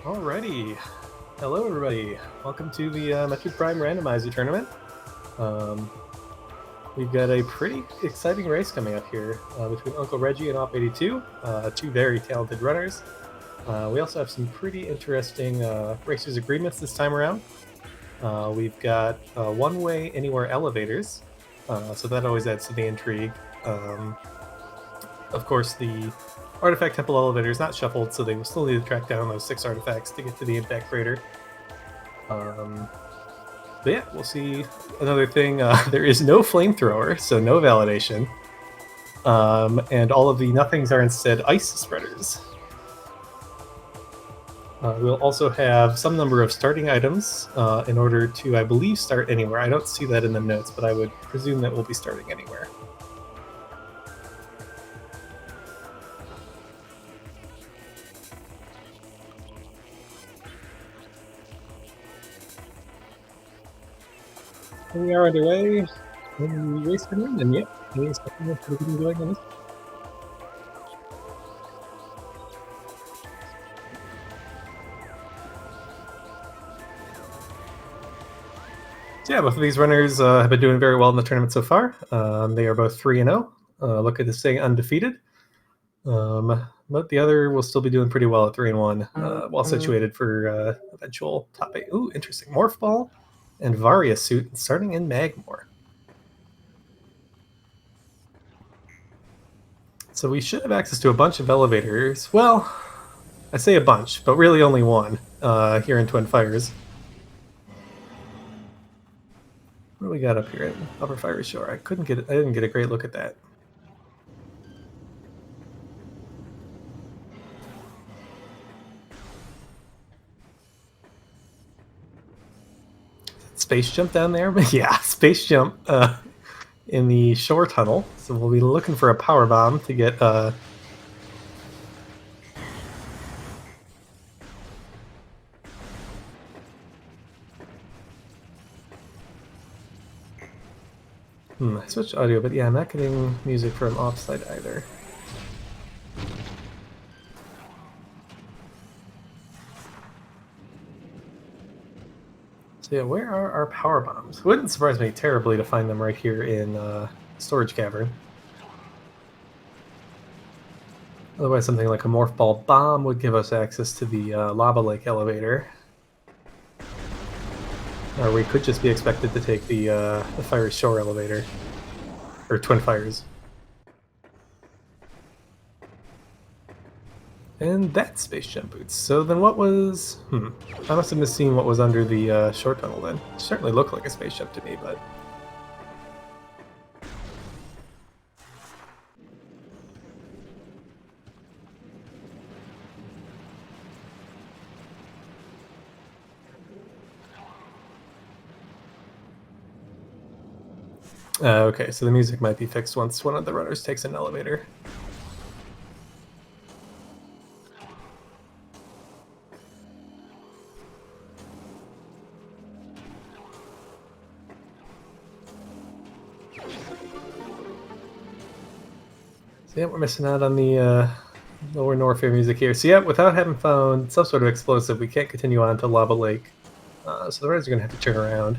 Alrighty. Hello, everybody. Welcome to the Metroid Prime Randomizer tournament. Um, we've got a pretty exciting race coming up here between Uncle Reggie and awp82, two very talented runners. We also have some pretty interesting racers agreements this time around. We've got one-way anywhere elevators, so that always adds to the intrigue. Of course, the Artifact Temple elevator is not shuffled, so they will still need to track down those 6 artifacts to get to the impact crater. But yeah, we'll see. Another thing, there is no flamethrower, so no validation. And all of the nothings are instead ice spreaders. We'll also have some number of starting items in order to, I believe, start anywhere. I don't see that in the notes, but I would presume that we'll be starting anywhere. Here we are underway. And we race in, and yep, we are going on this. So yeah, both of these runners have been doing very well in the tournament so far. They are both 3-0, looking to stay undefeated. But the other will still be doing pretty well at 3-1, well situated for eventual top 8. Ooh, interesting. Morph Ball and Varia Suit starting in Magmore. So we should have access to a bunch of elevators. Well, I say a bunch, but really only one here in Twin Fires. What do we got up here at Upper Fire Shore? I didn't get a great look at that. Space jump down there? Yeah, space jump in the shore tunnel. So we'll be looking for a power bomb to get I switched audio, but yeah, I'm not getting music from offside either. So yeah, where are our power bombs? It wouldn't surprise me terribly to find them right here in Storage Cavern. Otherwise, something like a Morph Ball Bomb would give us access to the Lava Lake elevator. Or we could just be expected to take the Fiery Shore elevator. Or Twin Fires. And that's Space Jump Boots. So then what was... I must have misseen what was under the shore tunnel then. It certainly looked like a space jump to me, but... okay, so the music might be fixed once one of the runners takes an elevator. So yeah, we're missing out on the lower Norfair music here. So yeah, without having found some sort of explosive, we can't continue on to Lava Lake. So the runners are going to have to turn around.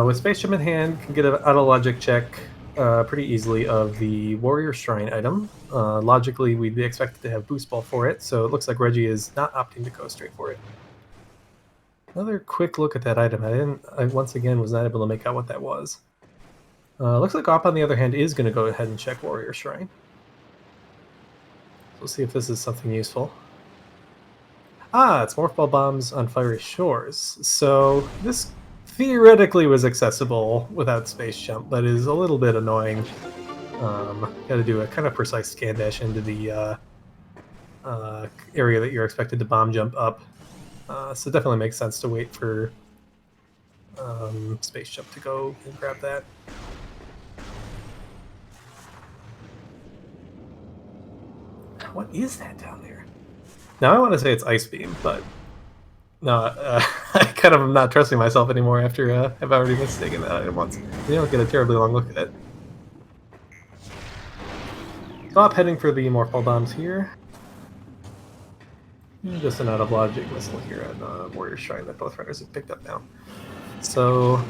With Space Jump in hand, can get an auto-logic check pretty easily of the Warrior Shrine item. Logically, we'd be expected to have Boost Ball for it, so it looks like Reggie is not opting to go straight for it. Another quick look at that item. I once again was not able to make out what that was. Looks like Op, on the other hand, is going to go ahead and check Warrior Shrine. We'll see if this is something useful. Ah, it's Morph Ball Bombs on Fiery Shores. So this theoretically was accessible without Space Jump, but is a little bit annoying. Got to do a kind of precise scan dash into the area that you're expected to bomb jump up. So it definitely makes sense to wait for Space Jump to go and grab that. What is that down there? Now I want to say it's Ice Beam, but no, I kind of am not trusting myself anymore after I've already mistaken that item once. You don't get a terribly long look at it. Stop heading for the Morph Ball Bombs here. Just an out-of-logic missile here on Warrior Shrine that both runners have picked up now. So,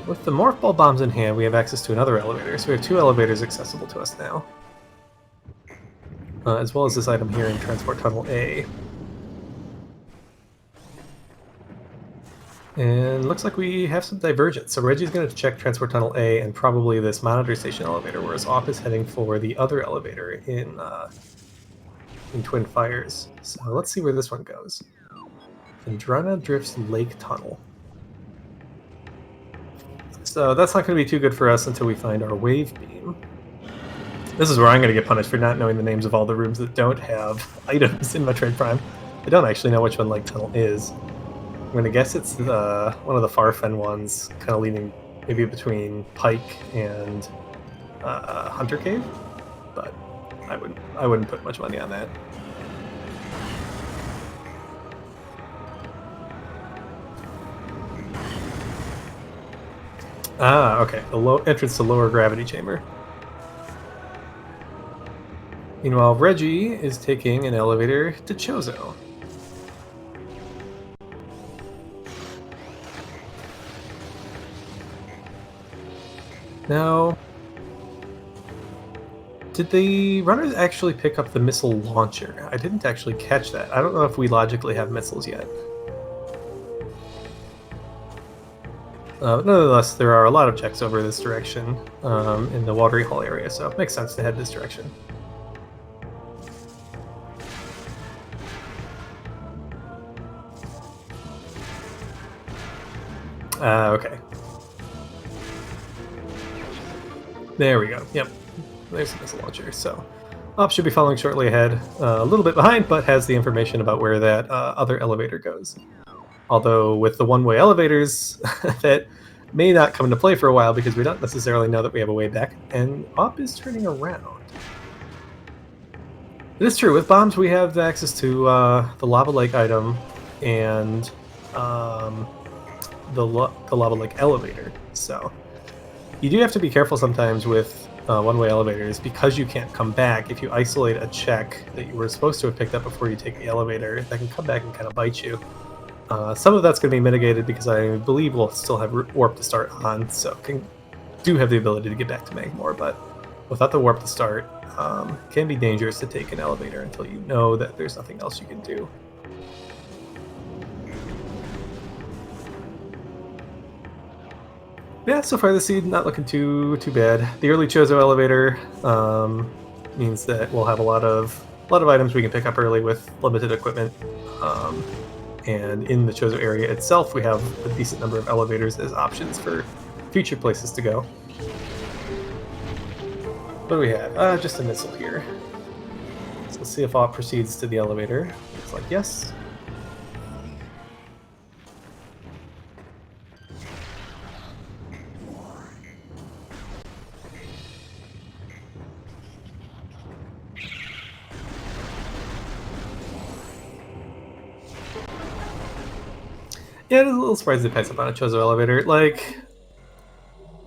with the Morph Ball bombs in hand, we have access to another elevator. So we have 2 elevators accessible to us now. As well as this item here in Transport Tunnel A. And looks like we have some divergence. So Reggie's going to check Transport Tunnel A and probably this Monitor Station elevator, whereas Op is heading for the other elevator in Twin Fires. So let's see where this one goes. Vendrana Drift's Lake Tunnel. So that's not going to be too good for us until we find our Wave Beam. This is where I'm going to get punished for not knowing the names of all the rooms that don't have items in Metroid Prime. I don't actually know which one Lake Tunnel is. I'm going to guess it's one of the Farfen ones, kind of leaning maybe between Pike and Hunter Cave, but I wouldn't put much money on that. Ah, okay. The entrance to lower gravity chamber. Meanwhile, Reggie is taking an elevator to Chozo. Now, did the runners actually pick up the missile launcher? I didn't actually catch that. I don't know if we logically have missiles yet. Nonetheless, there are a lot of checks over this direction in the Watery Hall area, so it makes sense to head this direction. Okay. There we go. Yep. There's the missile launcher. So, Op should be following shortly ahead. A little bit behind, but has the information about where that other elevator goes. Although with the one-way elevators, that may not come into play for a while because we don't necessarily know that we have a way back, and Op is turning around. It is true, with bombs we have access to the Lava Lake item and the Lava Lake elevator, so you do have to be careful sometimes with one-way elevators because you can't come back. If you isolate a check that you were supposed to have picked up before you take the elevator, that can come back and kind of bite you. Some of that's going to be mitigated because I believe we'll still have warp to start on, so do have the ability to get back to Magmore, but without the warp to start, can be dangerous to take an elevator until you know that there's nothing else you can do. Yeah, so far the seed not looking too bad. The early Chozo elevator means that we'll have a lot of items we can pick up early with limited equipment. And in the Chozo area itself, we have a decent number of elevators as options for future places to go. What do we have? Just a missile here. So let's see if Op proceeds to the elevator. Looks like yes. Yeah, it is a little surprised it picks up on a Chozo elevator. Like,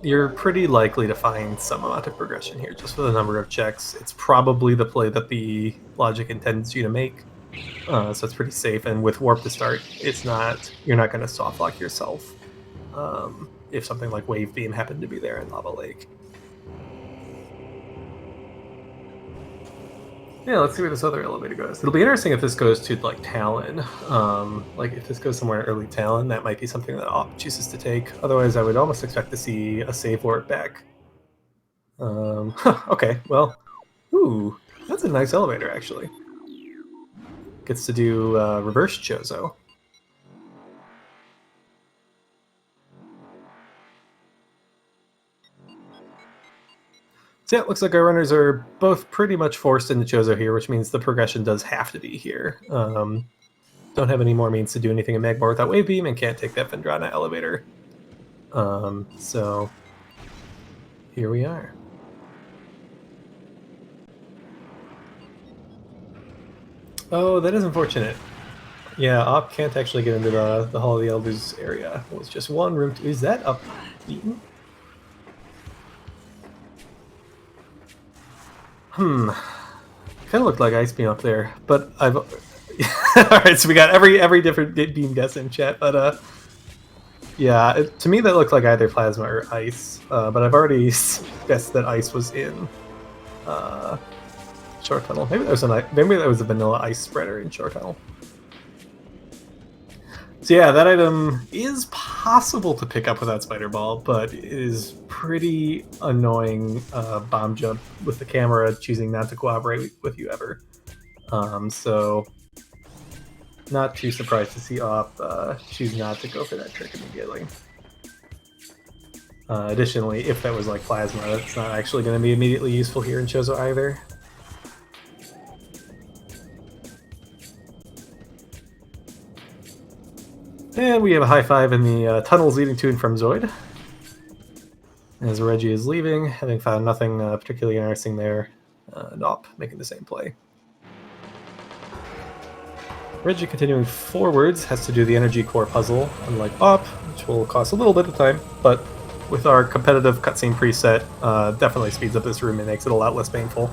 you're pretty likely to find some amount of progression here, just for the number of checks. It's probably the play that the logic intends you to make, so it's pretty safe. And with warp to start, you're not going to soft lock yourself if something like Wave Beam happened to be there in Lava Lake. Yeah, let's see where this other elevator goes. It'll be interesting if this goes to, like, Talon. Like, if this goes somewhere in early Talon, that might be something that Op chooses to take. Otherwise, I would almost expect to see a save warp back. Okay, well, ooh, that's a nice elevator, actually. Gets to do reverse Chozo. So yeah, it looks like our runners are both pretty much forced into Chozo here, which means the progression does have to be here. Don't have any more means to do anything in Magmore without Wave Beam, and can't take that Vendrana elevator. So here we are. Oh, that is unfortunate. Yeah, Op can't actually get into the Hall of the Elders area. It was just one room. Is that up beaten? Kind of looked like Ice Beam up there, but Alright, so we got every different beam guess in chat, but yeah, to me that looked like either plasma or ice, but I've already guessed that ice was in Shore Tunnel. Maybe there was a vanilla ice spreader in Shore Tunnel. So yeah, that item is possible to pick up without Spider Ball, but it is pretty annoying bomb jump with the camera choosing not to cooperate with you ever. So not too surprised to see awp choose not to go for that trick immediately. Additionally, if that was like plasma, that's not actually going to be immediately useful here in Chozo either. And we have a high five in the tunnels leading to and from Zoid. As Reggie is leaving, having found nothing particularly interesting there, awp making the same play. Reggie continuing forwards has to do the energy core puzzle, unlike awp, which will cost a little bit of time, but with our competitive cutscene preset, definitely speeds up this room and makes it a lot less painful.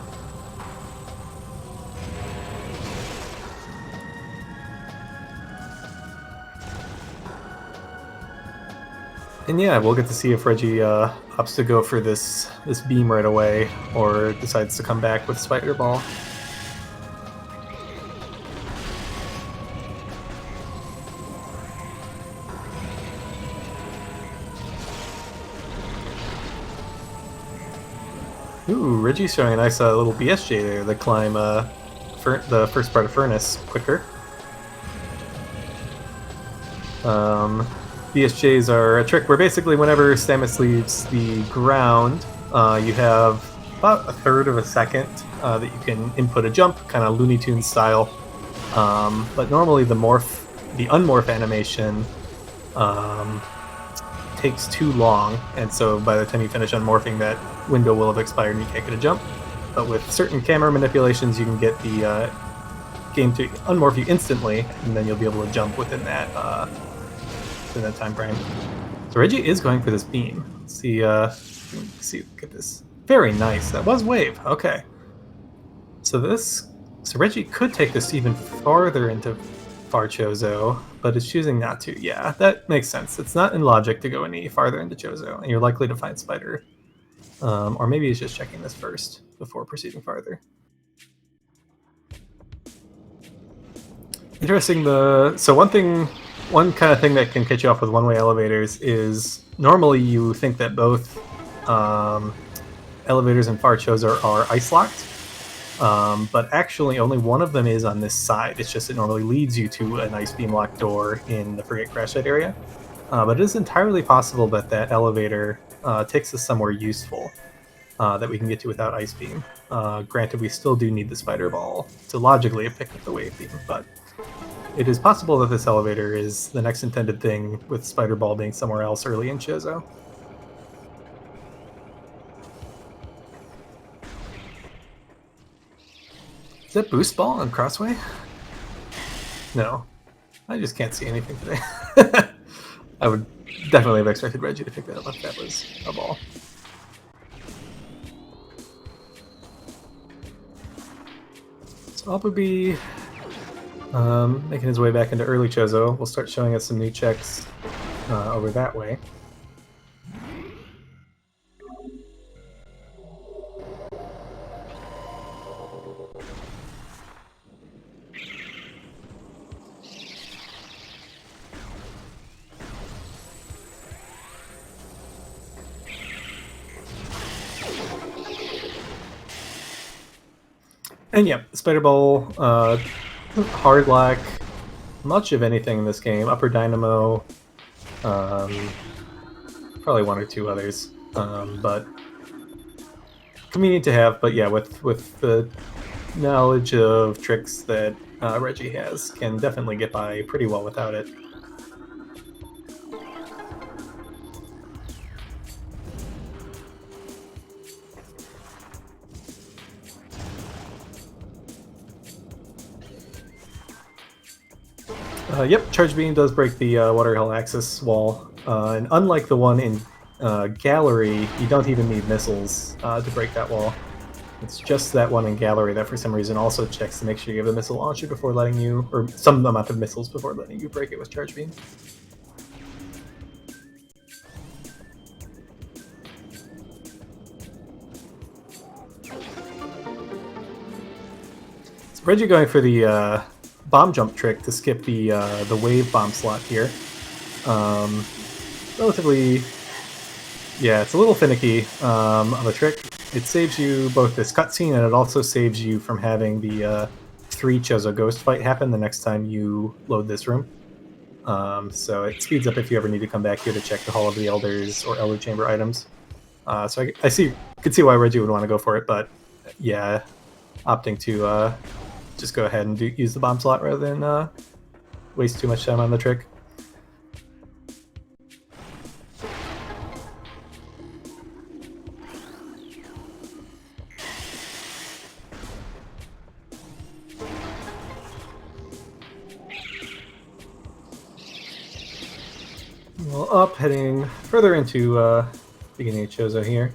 And yeah, we'll get to see if Reggie opts to go for this beam right away, or decides to come back with Spider Ball. Ooh, Reggie's showing a nice little BSJ there to climb the first part of Furnace quicker. BSJs are a trick where basically whenever Stamets leaves the ground, you have about a third of a second that you can input a jump, kind of Looney Tunes style. But normally the unmorph animation takes too long, and so by the time you finish unmorphing, that window will have expired and you can't get a jump. But with certain camera manipulations, you can get the game to unmorph you instantly, and then you'll be able to jump within that time frame. So Reggie is going for this beam. Let's see, look at this. Very nice. That was wave. Okay. So Reggie could take this even farther into Far Chozo, but it's choosing not to. Yeah, that makes sense. It's not in logic to go any farther into Chozo, and you're likely to find Spider. Or maybe he's just checking this first before proceeding farther. Interesting. So one kind of thing that can catch you off with one-way elevators is normally you think that both elevators in Far Chozo are ice-locked, but actually only one of them is on this side. It's just it normally leads you to an ice beam locked door in the Frigate Crash Site area. But it is entirely possible that that elevator takes us somewhere useful that we can get to without ice beam. Granted, we still do need the Spider Ball to logically pick up the wave beam, but it is possible that this elevator is the next intended thing, with Spider Ball being somewhere else early in Chozo. Is that Boost Ball on Crossway? No. I just can't see anything today. I would definitely have expected Reggie to pick that up if that was a ball. So awp would be making his way back into early Chozo. Will start showing us some new checks over that way. And yeah, Spider Ball, Hard Lock, much of anything in this game, Upper Dynamo, probably one or two others, but convenient to have. But yeah, with the knowledge of tricks that Reggie has, can definitely get by pretty well without it. Yep, Charge Beam does break the Water Hell Axis wall, and unlike the one in Gallery, you don't even need missiles to break that wall. It's just that one in gallery that for some reason also checks to make sure you have a missile launcher before letting you, or some amount of missiles before letting you break it with charge beam. So Reggie going for the bomb jump trick to skip the wave bomb slot here. Relatively, yeah, it's a little finicky of a trick. It saves you both this cutscene, and it also saves you from having the 3 Chozo Ghost fight happen the next time you load this room. So it speeds up if you ever need to come back here to check the Hall of the Elders or Elder Chamber items. So I could see why Reggie would want to go for it, but yeah, opting to just go ahead and use the bomb slot rather than waste too much time on the trick. Well, up, heading further into beginning of Chozo here.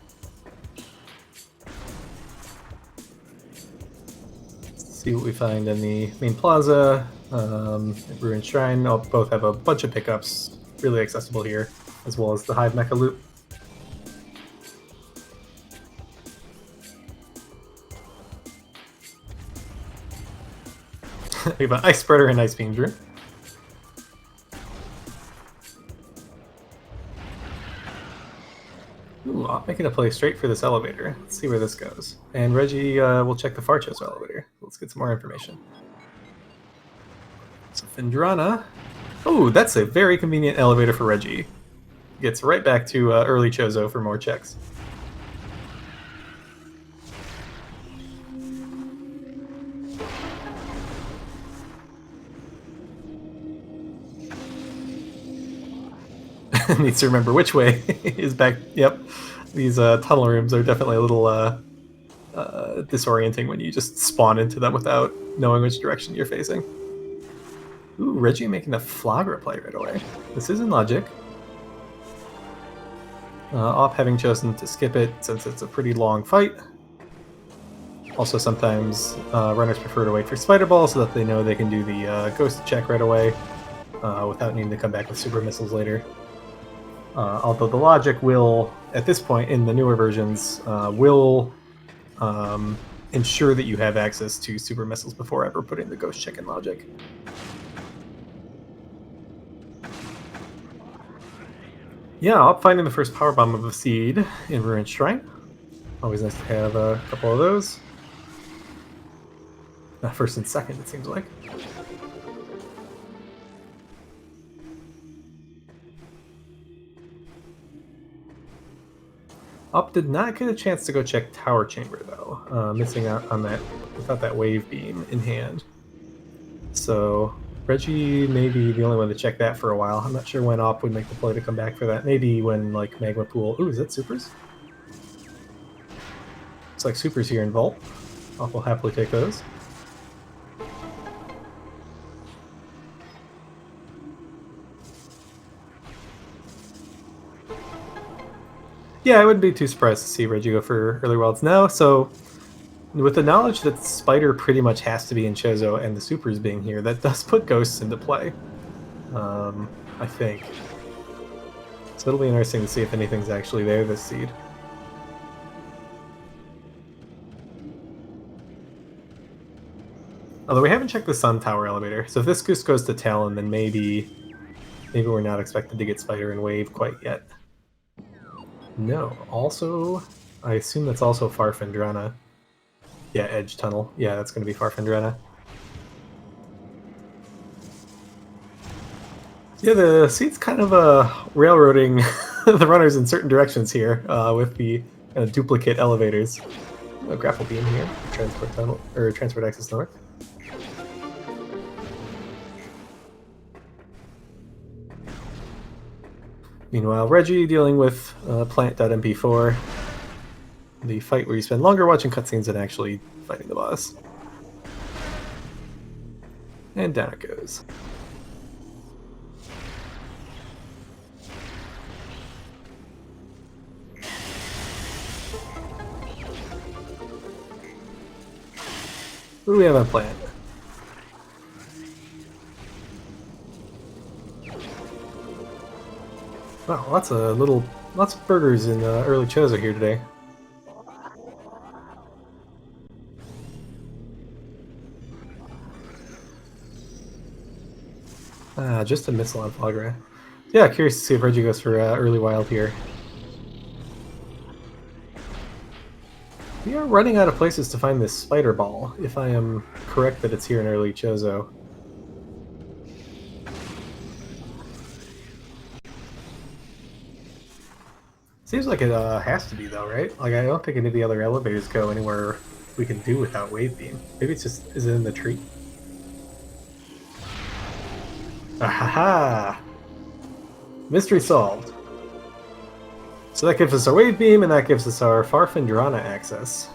Let's see what we find in the main plaza. Ruined Shrine both have a bunch of pickups, really accessible here, as well as the Hive Mecha loop. We have an Ice Spreader and Ice Beam Drew. Ooh, I'm making a play straight for this elevator. Let's see where this goes. And Reggie will check the far Chozo elevator. Let's get some more information. So Findrana. Oh, that's a very convenient elevator for Reggie. Gets right back to early Chozo for more checks. Needs to remember which way is back. Yep, these tunnel rooms are definitely a little disorienting when you just spawn into them without knowing which direction you're facing. Ooh, Reggie making a Flagra play right away. This is in logic. Op having chosen to skip it since it's a pretty long fight. Also, sometimes runners prefer to wait for Spider Ball so that they know they can do the Ghost check right away without needing to come back with super missiles later. Although the logic will, at this point in the newer versions, will ensure that you have access to super missiles before ever putting the Ghost check in logic. Yeah, up finding the first power bomb of the seed in Ruined Shrine. Always nice to have a couple of those. First and second, it seems like. Up did not get a chance to go check Tower Chamber, though. Missing out on that without that wave beam in hand. So Reggie may be the only one to check that for a while. I'm not sure when Op would make the play to come back for that. Maybe when, like, Magma Pool... Ooh, is that Supers? Looks like Supers here in Vault. Op will happily take those. Yeah, I wouldn't be too surprised to see Reggie go for early wilds now. So, with the knowledge that Spider pretty much has to be in Chozo and the Supers being here, that does put Ghosts into play, I think. So it'll be interesting to see if anything's actually there this seed. Although we haven't checked the Sun Tower elevator, so if this goose goes to Talon, then maybe we're not expected to get Spider and Wave quite yet. No. Also, I assume that's also Farfendrana. Yeah, Edge Tunnel. Yeah, that's going to be Farfendrana. Yeah, the seat's kind of railroading the runners in certain directions here with the duplicate elevators. A grapple beam here, transport tunnel or transport access north. Meanwhile, Reggie dealing with plant.mp4, the fight where you spend longer watching cutscenes than actually fighting the boss. And down it goes. What do we have on plan? Wow, lots of burgers in early Chozo here today. Just a missile on Flagra. Yeah, curious to see if Reggie goes for early wild here. We are running out of places to find this spider ball, if I am correct that it's here in early Chozo. Seems like it has to be though, right? Like I don't think any of the other elevators go anywhere we can do without wave beam. Maybe it's just is it in the tree? Ahaha! Mystery solved. So that gives us our wave beam, and that gives us our Farfandrana access.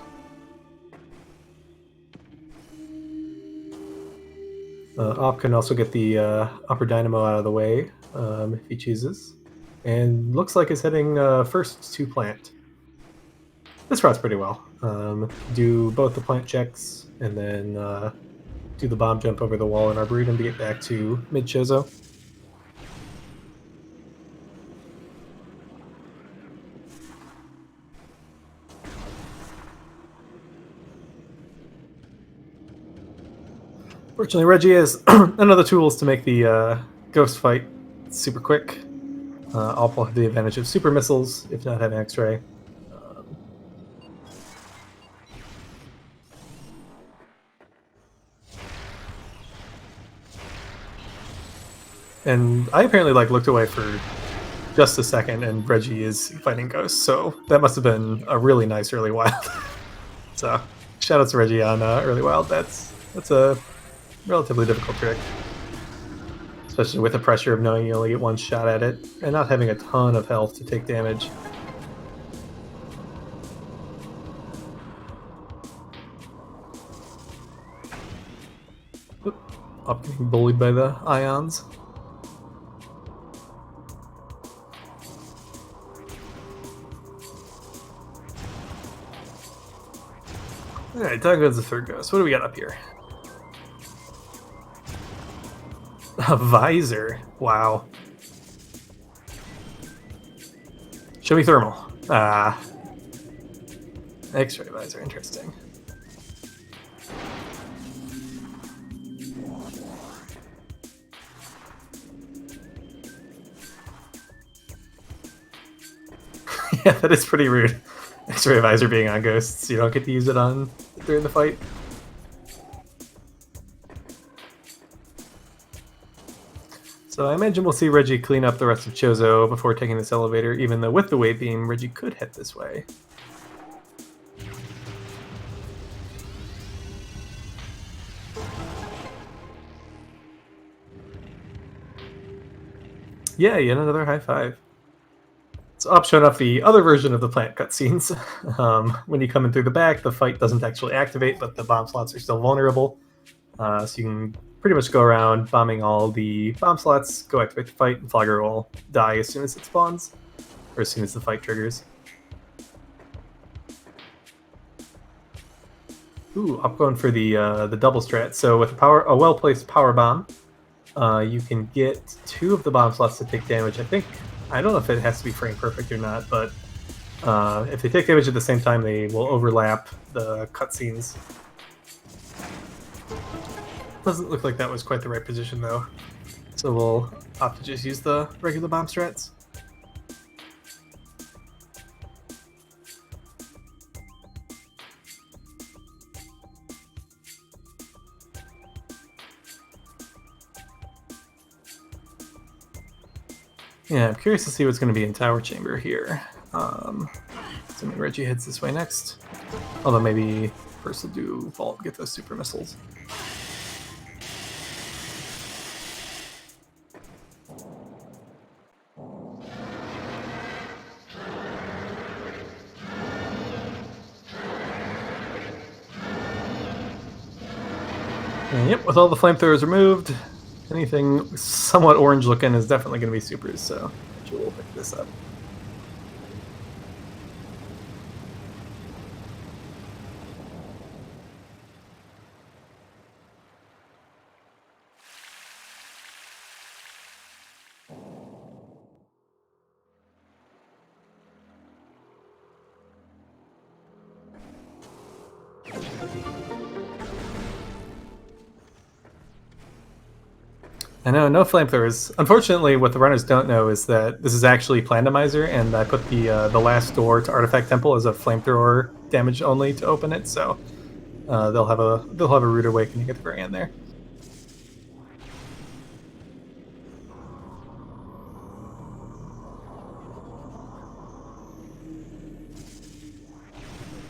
Op can also get the upper dynamo out of the way if he chooses. And looks like it's heading first to plant. This route's pretty well. Do both the plant checks, and then do the bomb jump over the wall in Arboretum to get back to mid-Chozo. Fortunately, Reggie has another tools to make the ghost fight super quick. Alp will have the advantage of super missiles, if not having X-ray. And I apparently looked away for just a second, and Reggie is fighting ghosts, so that must have been a really nice early wild. So, shout out to Reggie on early wild. That's a relatively difficult trick, especially with the pressure of knowing you only get one shot at it and not having a ton of health to take damage. Oop, I'm getting bullied by the ions. Alright, down goes the third ghost. What do we got up here? A visor. Wow. Show me thermal. X-ray visor. Interesting. Yeah, that is pretty rude. X-ray visor being on ghosts. You don't get to use it on during the fight. So I imagine we'll see Reggie clean up the rest of Chozo before taking this elevator, even though with the wave beam, Reggie could head this way. Yeah, yet another high five. So Op showing off the other version of the plant cutscenes. When you come in through the back, the fight doesn't actually activate, but the bomb slots are still vulnerable. So you can pretty much go around bombing all the bomb slots, go activate the fight, and Flogger will die as soon as it spawns, or as soon as the fight triggers. Ooh, I'm going for the double strat. So with a well-placed power bomb, you can get 2 of the bomb slots to take damage. I don't know if it has to be frame perfect or not, but if they take damage at the same time, they will overlap the cutscenes. Doesn't look like that was quite the right position though, so we'll opt to just use the regular bomb strats. Yeah, I'm curious to see what's going to be in Tower Chamber here. Assuming Reggie heads this way next. Although maybe first we'll do Vault, get those super missiles. And yep, with all the flamethrowers removed, anything somewhat orange looking is definitely going to be supers, so we'll pick this up. I know, no flamethrowers. Unfortunately, what the runners don't know is that this is actually Randomizer, and I put the last door to Artifact Temple as a flamethrower damage only to open it, so they'll have a rude awakening at the very end there.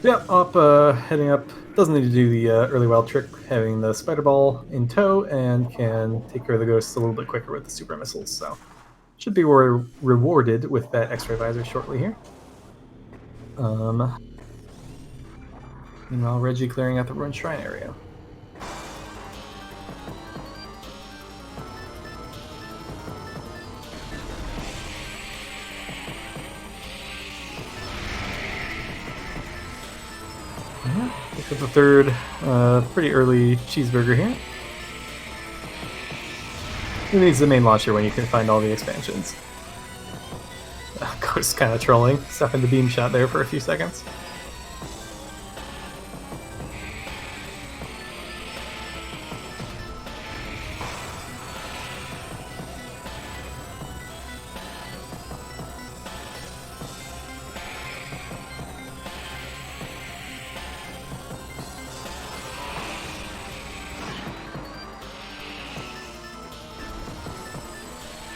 Yep, heading up. Doesn't need to do the early wild trick, having the spider ball in tow, and can take care of the ghosts a little bit quicker with the super missiles. So, should be rewarded with that X-ray visor shortly here. Meanwhile, Reggie clearing out the ruined shrine area. Pick up the third pretty early cheeseburger here. Who needs the main launcher when you can find all the expansions? Ghost kind of trolling, stuffing the beam shot there for a few seconds.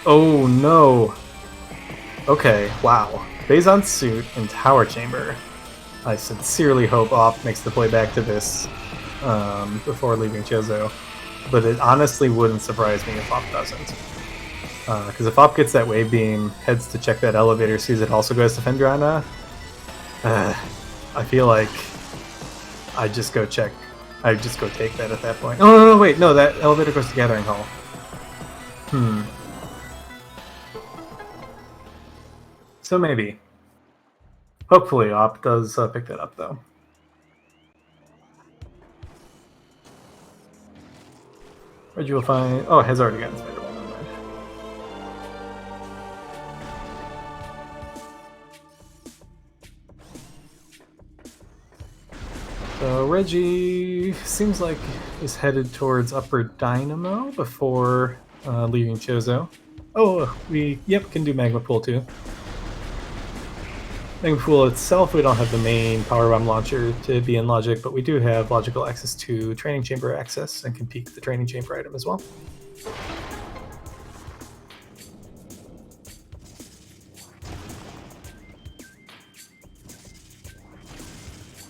Oh no! Okay, wow. Bazon suit and tower chamber. I sincerely hope Op makes the play back to this before leaving Chozo, but it honestly wouldn't surprise me if Op doesn't. Because if Op gets that wave beam, heads to check that elevator, sees it also goes to Fendrana, I feel like I just go check. I just go take that at that point. Oh no, wait, no, that elevator goes to Gathering Hall. So maybe. Hopefully Op does pick that up, though. Reggie will find... Oh, it has already gotten Spider-Man. Never mind. So Reggie seems like is headed towards Upper Dynamo before leaving Chozo. Oh, we, can do Magma Pool, too. Magma Pool itself, we don't have the main power bomb launcher to be in Logic, but we do have logical access to Training Chamber access and can peek the Training Chamber item as well.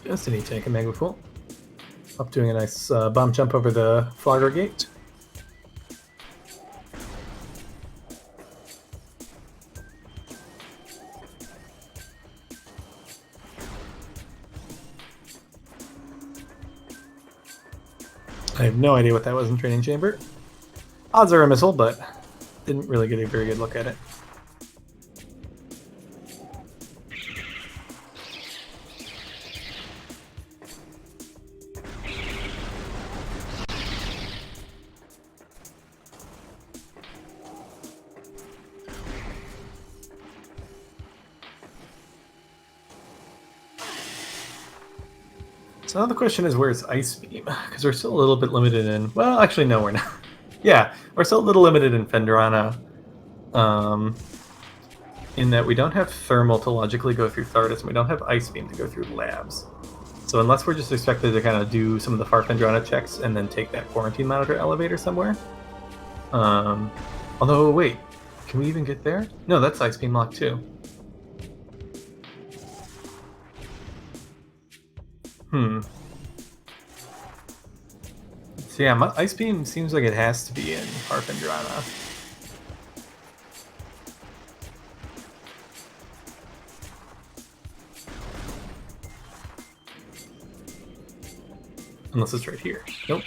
Just need to take a Magma Pool. Up doing a nice bomb jump over the Flogger Gate. I have no idea what that was in Training Chamber. Odds are a missile, but didn't really get a very good look at it. So now the question is, where's Ice Beam? Because we're still a little bit limited in... Well, actually, no, we're not. Yeah, we're still a little limited in Fendrana. In that we don't have Thermal to logically go through Thardus, and we don't have Ice Beam to go through Labs. So unless we're just expected to kind of do some of the far Fendrana checks and then take that Quarantine Monitor elevator somewhere. Although, wait, can we even get there? No, that's Ice Beam lock too. So yeah, Ice Beam seems like it has to be in Harpendrana. Unless it's right here. Nope.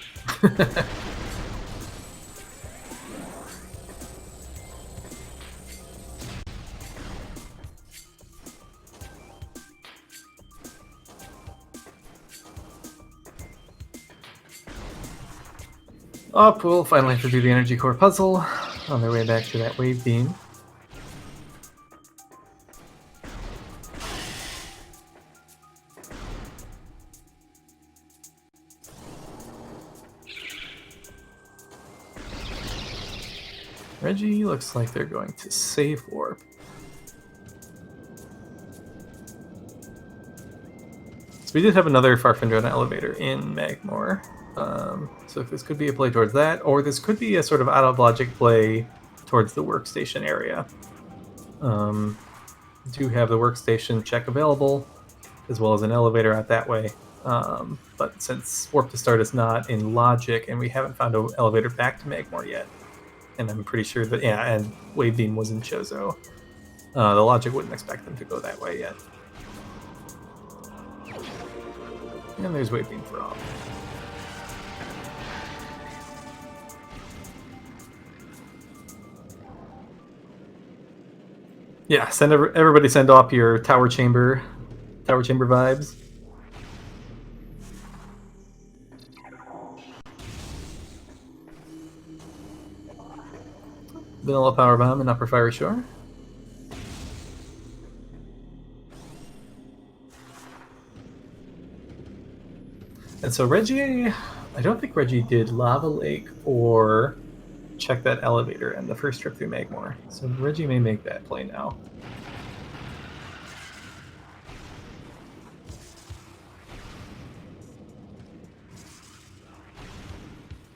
Up, we'll finally have to do the Energy Core puzzle on their way back to that wave beam. Reggie looks like they're going to save warp. So we did have another Farfindrona elevator in Magmore. So this could be a play towards that, or this could be a sort of out-of-logic play towards the workstation area. Do have the workstation check available, as well as an elevator out that way. But since Warp to Start is not in logic, and we haven't found an elevator back to Magmore yet, and I'm pretty sure that, yeah, and Wave Beam was in Chozo, the logic wouldn't expect them to go that way yet. And there's Wave Beam for all. Yeah, everybody send off your tower chamber vibes. Vanilla Power Bomb and Upper Fiery Shore. And so Reggie, I don't think Reggie did Lava Lake or check that elevator and the first trip through Magmore. So Reggie may make that play now.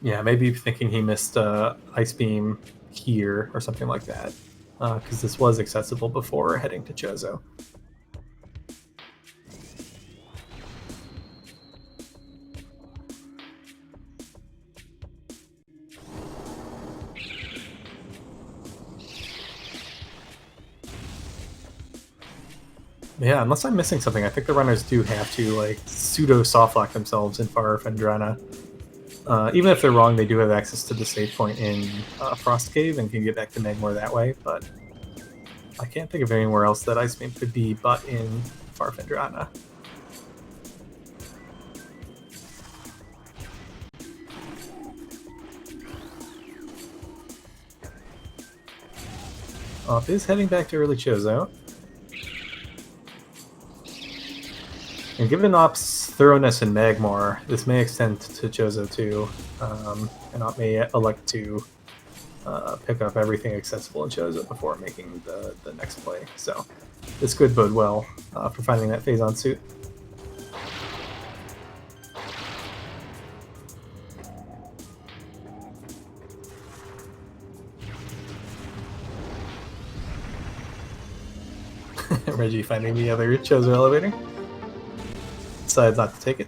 Yeah, maybe thinking he missed Ice Beam here or something like that, because this was accessible before heading to Chozo. Yeah, unless I'm missing something, I think the runners do have to like pseudo soft lock themselves in Farfindrona. Even if they're wrong, they do have access to the save point in Frost Cave and can get back to Magmore that way, but I can't think of anywhere else that Ice Beam could be but in Farfindrona. Off is heading back to early Chozo. And given Op's thoroughness in Magmore, this may extend to Chozo too, and Op may elect to pick up everything accessible in Chozo before making the next play. So this could bode well for finding that Phazon suit. Reggie finding the other Chozo elevator. Decides not to take it.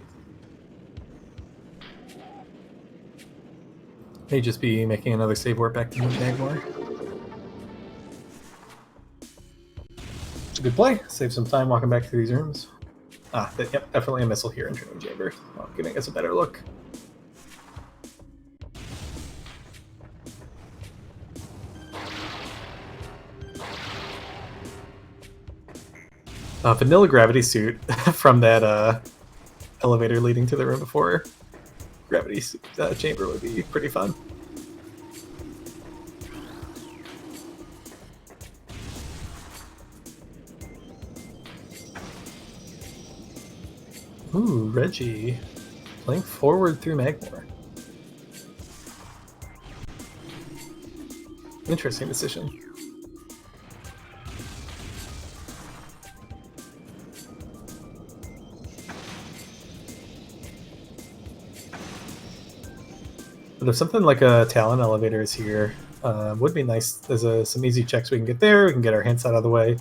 May just be making another save warp back to Magmore. It's a good play. Save some time walking back through these rooms. Yep, definitely a missile here in Training Chamber, giving us a better look. Vanilla gravity suit from that elevator leading to the room before gravity chamber would be pretty fun. Ooh, Reggie playing forward through Magmore. Interesting decision. But if something like a Talon elevator is here, would be nice. There's some easy checks we can get there. We can get our hints out of the way.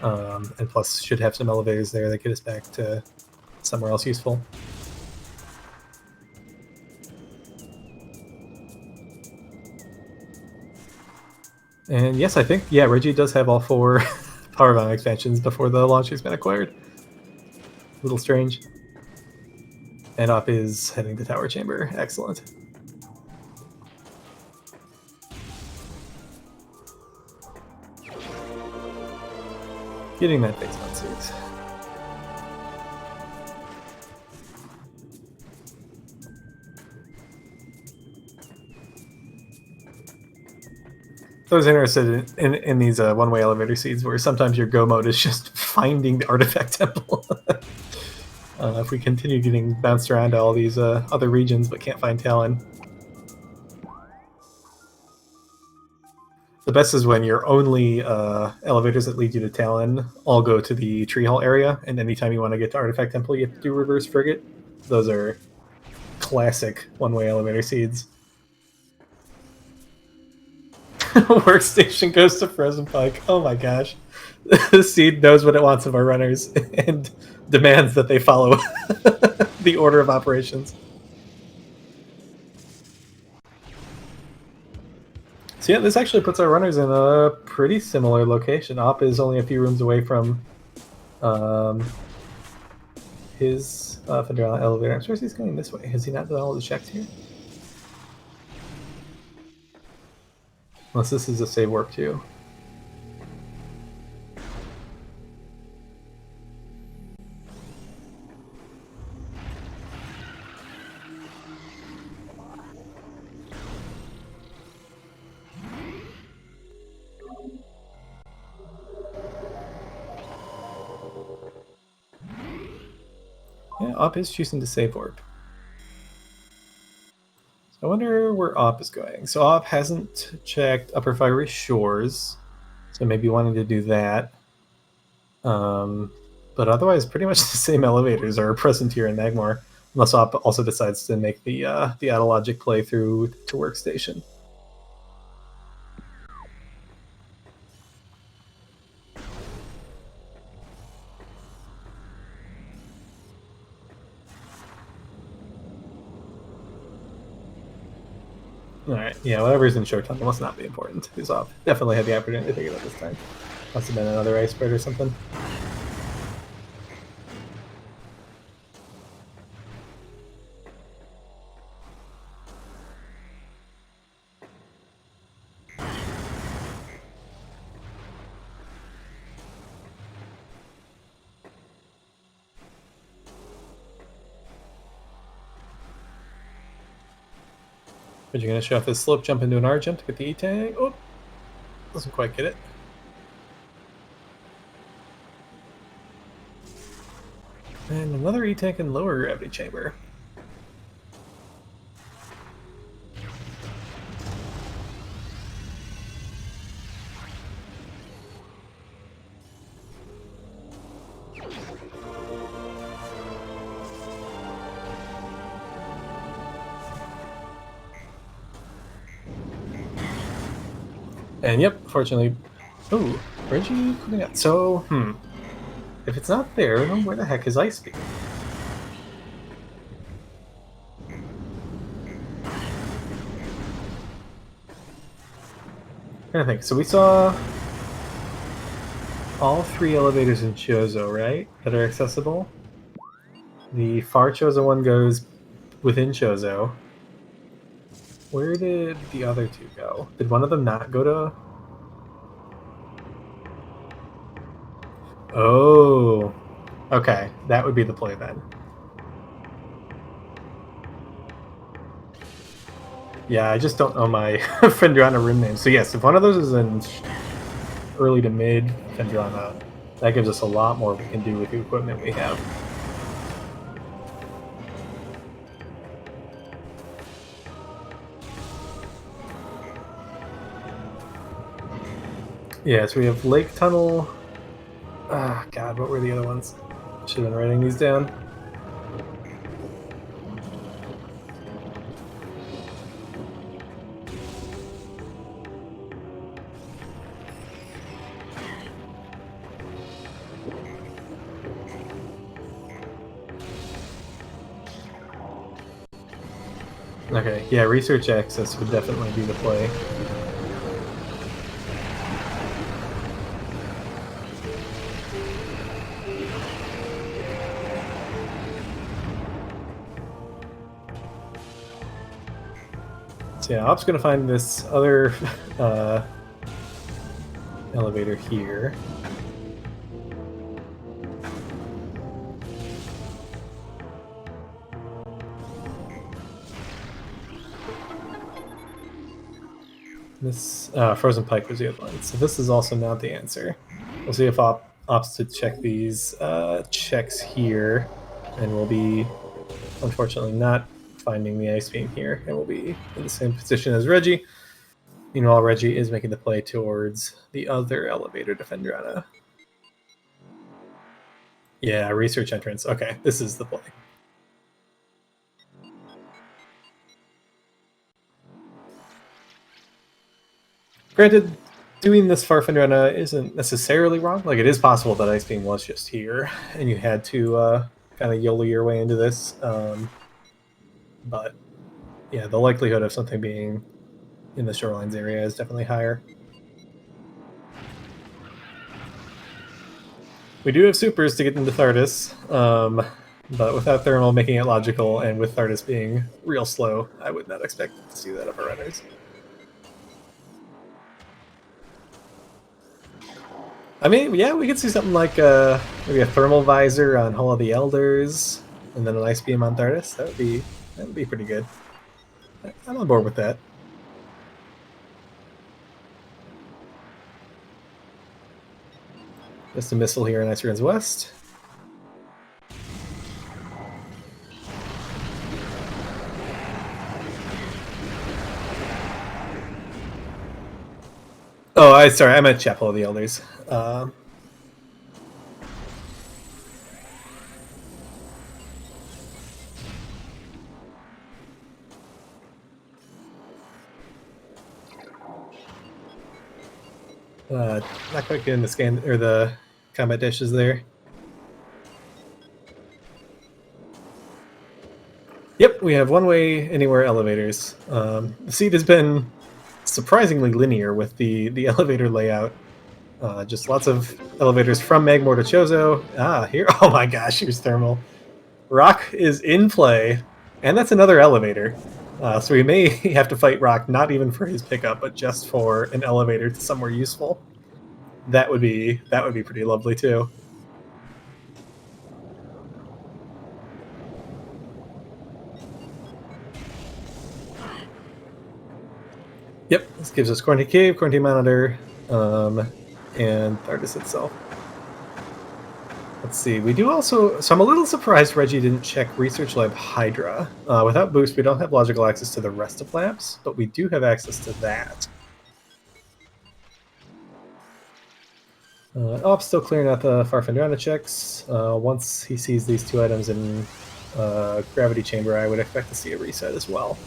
And plus, should have some elevators there that get us back to somewhere else useful. And yes, I think, yeah, Reggie does have all 4 Power Bomb expansions before the launcher's been acquired. A little strange. And Op is heading to Tower Chamber. Excellent. Getting that Phazon suit. I was interested in these one-way elevator seeds where sometimes your go mode is just finding the artifact temple. If we continue getting bounced around to all these other regions but can't find Talon. The best is when your only elevators that lead you to Talon all go to the Tree Hall area, and anytime you want to get to Artifact Temple, you have to do Reverse Frigate. Those are classic one-way elevator seeds. Workstation goes to Frozen Pike. Oh my gosh. The seed knows what it wants of our runners and demands that they follow the order of operations. So yeah, this actually puts our runners in a pretty similar location. Op is only a few rooms away from his Federal elevator. I'm sure he's going this way. Has he not done all the checks here? Unless this is a save warp too. Yeah, Op is choosing to save warp. So I wonder where Op is going. So Op hasn't checked Upper Fiery Shores, so maybe wanting to do that. But otherwise, pretty much the same elevators are present here in Magmore, unless Op also decides to make the Autologic play through to Workstation. Alright, yeah, whatever's in short tunnel must not be important. Who's off? Definitely had the opportunity to figure it out this time. Must have been another ice bird or something. But you're going to show off his slope jump into an R jump to get the E-Tang. Oh, doesn't quite get it. And another E-Tank in lower gravity chamber. And yep, fortunately... Ooh, Reggie putting out... So, if it's not there, then where the heck is Ice Beam? I think. So we saw all 3 elevators in Chozo, right? That are accessible. The far Chozo one goes within Chozo. Where did the other 2 go? Did one of them not go to... Oh. Okay, that would be the play then. Yeah, I just don't know my Fendrana room name. So yes, if one of those is in early to mid Fendrana, that gives us a lot more we can do with the equipment we have. Yeah, so we have Lake Tunnel. Ah, God, what were the other ones? Should have been writing these down. Okay, yeah, research access would definitely be the play. So yeah, Op's gonna find this other elevator here. This Frozen Pike was the other one, so this is also not the answer. We'll see if opts to check these checks here, and we'll be unfortunately not finding the Ice Beam here, and we'll be in the same position as Reggie. Meanwhile, Reggie is making the play towards the other elevator to Fendrana. Yeah, research entrance. Okay, this is the play. Granted, doing this far Fendrana isn't necessarily wrong. Like, it is possible that Ice Beam was just here, and you had to kind of YOLO your way into this. But yeah, the likelihood of something being in the Shorelines area is definitely higher. We do have supers to get into Thardis, but without Thermal making it logical, and with Thardis being real slow, I would not expect to see that of our runners. I mean, yeah, we could see something like maybe a Thermal Visor on Hall of the Elders, and then an Ice Beam on Thardis. That would be pretty good. I'm on board with that. Just a missile here in Ice Ruins West. Oh, sorry, I meant Chapel of the Elders. Not quite getting the scan or the combat dishes there. Yep, we have one-way anywhere elevators. The seat has been surprisingly linear with the elevator layout. Just lots of elevators from Magmore to Chozo. Ah, here. Oh my gosh, here's Thermal. Rock is in play, and that's another elevator. So we may have to fight Rock not even for his pickup, but just for an elevator to somewhere useful. That would be pretty lovely too. Yep, this gives us Quarantine Cave, Quarantine Monitor, and Thardis itself. Let's see, we do also... So I'm a little surprised Reggie didn't check Research Lab Hydra. Without Boost, we don't have logical access to the rest of labs, but we do have access to that. Op's still clearing out the Farfendrana checks. Once he sees these two items in Gravity Chamber, I would expect to see a reset as well.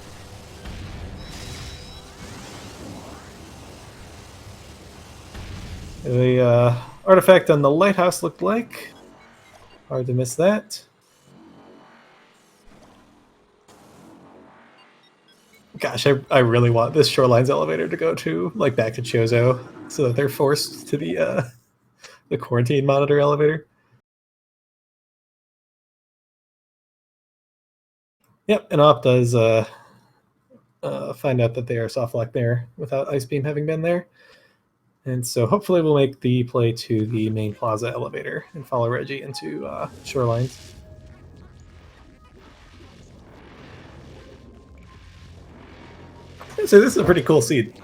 The artifact on the lighthouse looked like. Hard to miss that. Gosh, I really want this Shorelines elevator to go to, like, back to Chozo, so that they're forced to the quarantine monitor elevator. Yep, and Op does find out that they are soft locked there without Ice Beam having been there. And so hopefully we'll make the play to the main plaza elevator and follow Reggie into Shorelines. So this is a pretty cool seed.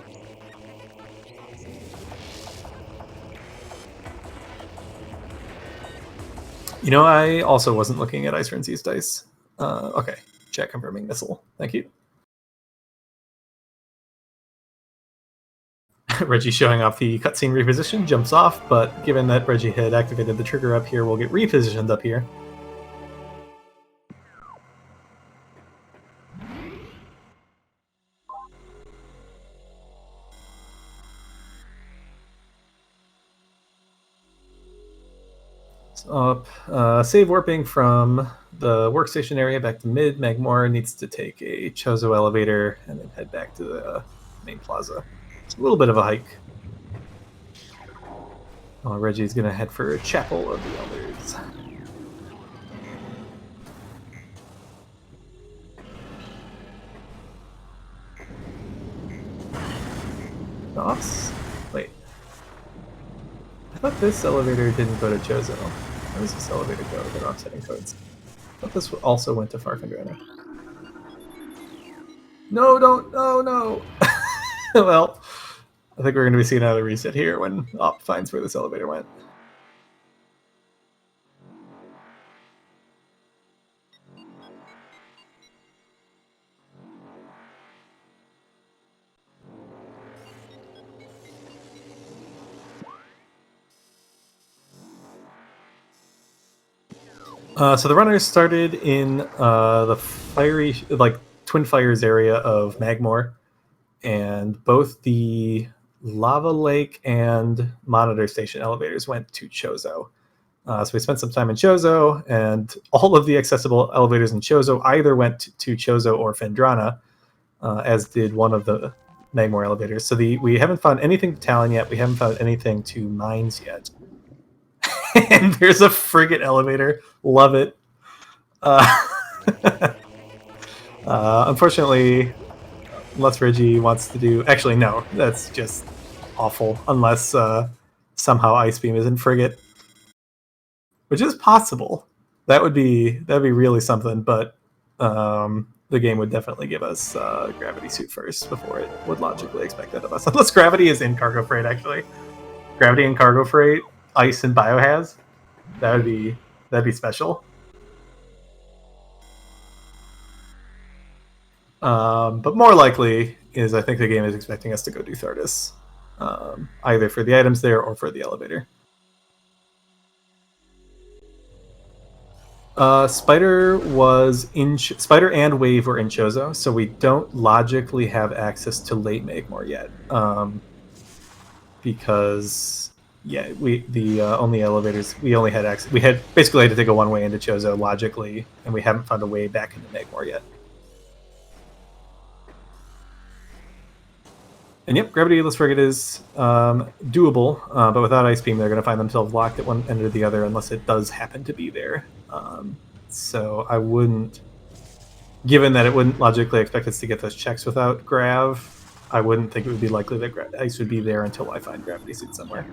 You know, I also wasn't looking at Ice Frenzy's dice. Okay, chat confirming missile. Thank you. Reggie showing off the cutscene reposition, jumps off, but given that Reggie had activated the trigger up here, we'll get repositioned up here. So up, save warping from the workstation area back to mid. Magmore needs to take a Chozo elevator and then head back to the main plaza. It's a little bit of a hike. Reggie's gonna head for Chapel of the Elders. Ops? Wait. I thought this elevator didn't go to Chozo. Where does this elevator go that Ops heading towards? I thought this also went to Farfendrana. No, don't! No, no! Well, I think we're going to be seeing another reset here when Op finds where this elevator went. So the runners started in the fiery, like Twin Fires area of Magmore, and both the Lava Lake and Monitor Station elevators went to Chozo. So we spent some time in Chozo, and all of the accessible elevators in Chozo either went to Chozo or Phendrana, as did one of the Magmore elevators. So we haven't found anything to Talon yet. We haven't found anything to Mines yet. And there's a frigate elevator. Love it. Unfortunately, unless Reggie wants to do... Actually, no. That's just awful. Unless somehow Ice Beam is in frigate. Which is possible. That'd be really something, but the game would definitely give us Gravity Suit first before it would logically expect that of us. Unless Gravity is in Cargo Freight, actually. Gravity and Cargo Freight, Ice and Biohaz. That'd be special. But more likely is I think the game is expecting us to go do Thardis. Either for the items there or for the elevator. Spider and Wave were in Chozo, so we don't logically have access to late Magmore yet. Because the only elevators we only had access. We basically had to take a one-way into Chozo logically, and we haven't found a way back into Magmore yet. And yep, Gravity-less frigate is doable, but without Ice Beam, they're going to find themselves locked at one end or the other unless it does happen to be there. So I wouldn't, given that it wouldn't logically expect us to get those checks without Grav, I wouldn't think it would be likely that Ice would be there until I find Gravity Suit somewhere.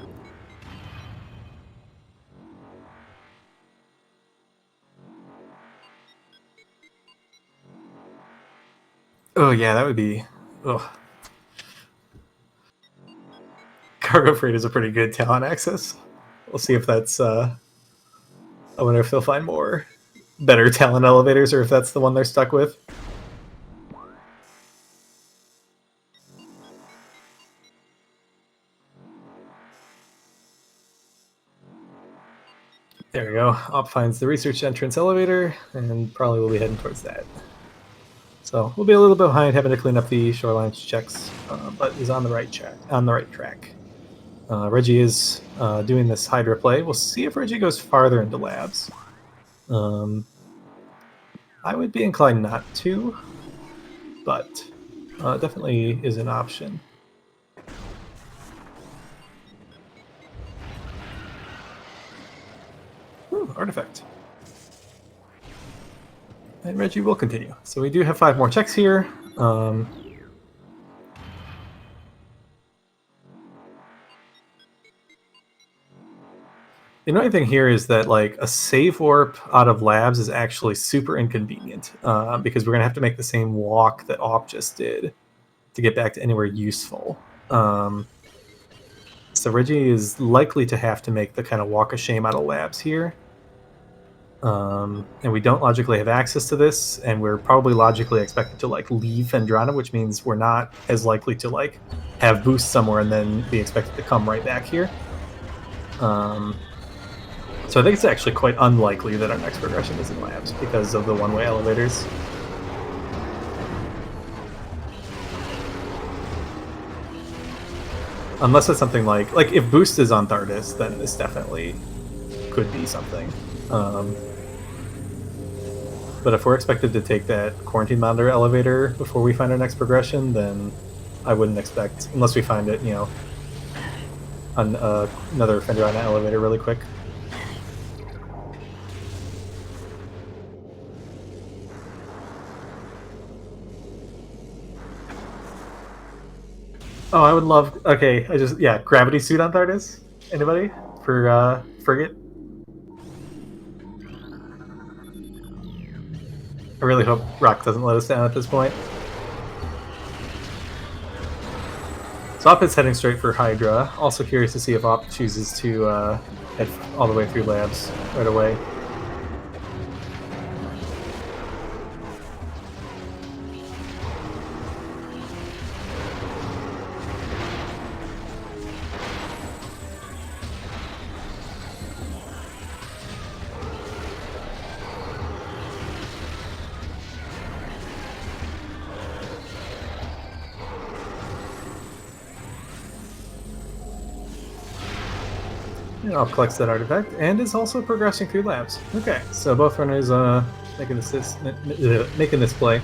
Oh yeah, that would be... Ugh. Cargo Freight is a pretty good Talon access. We'll see if that's... I wonder if they'll find more better Talon elevators, or if that's the one they're stuck with. There we go. Op finds the research entrance elevator, and probably will be heading towards that. So we'll be a little bit behind having to clean up the shoreline checks, but is on the right track. Reggie is doing this Hydra play. We'll see if Reggie goes farther into labs. I would be inclined not to, but definitely is an option. Ooh, artifact. And Reggie will continue. So we do have 5 more checks here. The annoying thing here is that like a save warp out of labs is actually super inconvenient because we're going to have to make the same walk that Op just did to get back to anywhere useful. So Reggie is likely to have to make the kind of walk of shame out of labs here. And we don't logically have access to this, and we're probably logically expected to like leave Phendrana, which means we're not as likely to like have boost somewhere and then be expected to come right back here. So I think it's actually quite unlikely that our next progression is in labs because of the one-way elevators. Unless it's something like if boost is on Thardis, then this definitely could be something. But if we're expected to take that quarantine monitor elevator before we find our next progression, then I wouldn't expect, unless we find it, you know, on another Phendrana elevator really quick. Oh, I would love... Okay, Gravity Suit on Thardis? Anybody? For Frigate? I really hope Rock doesn't let us down at this point. So Op is heading straight for Hydra. Also curious to see if Op chooses to head all the way through labs right away. I'll collect that artifact, and is also progressing through labs. Okay, so both runners making this play.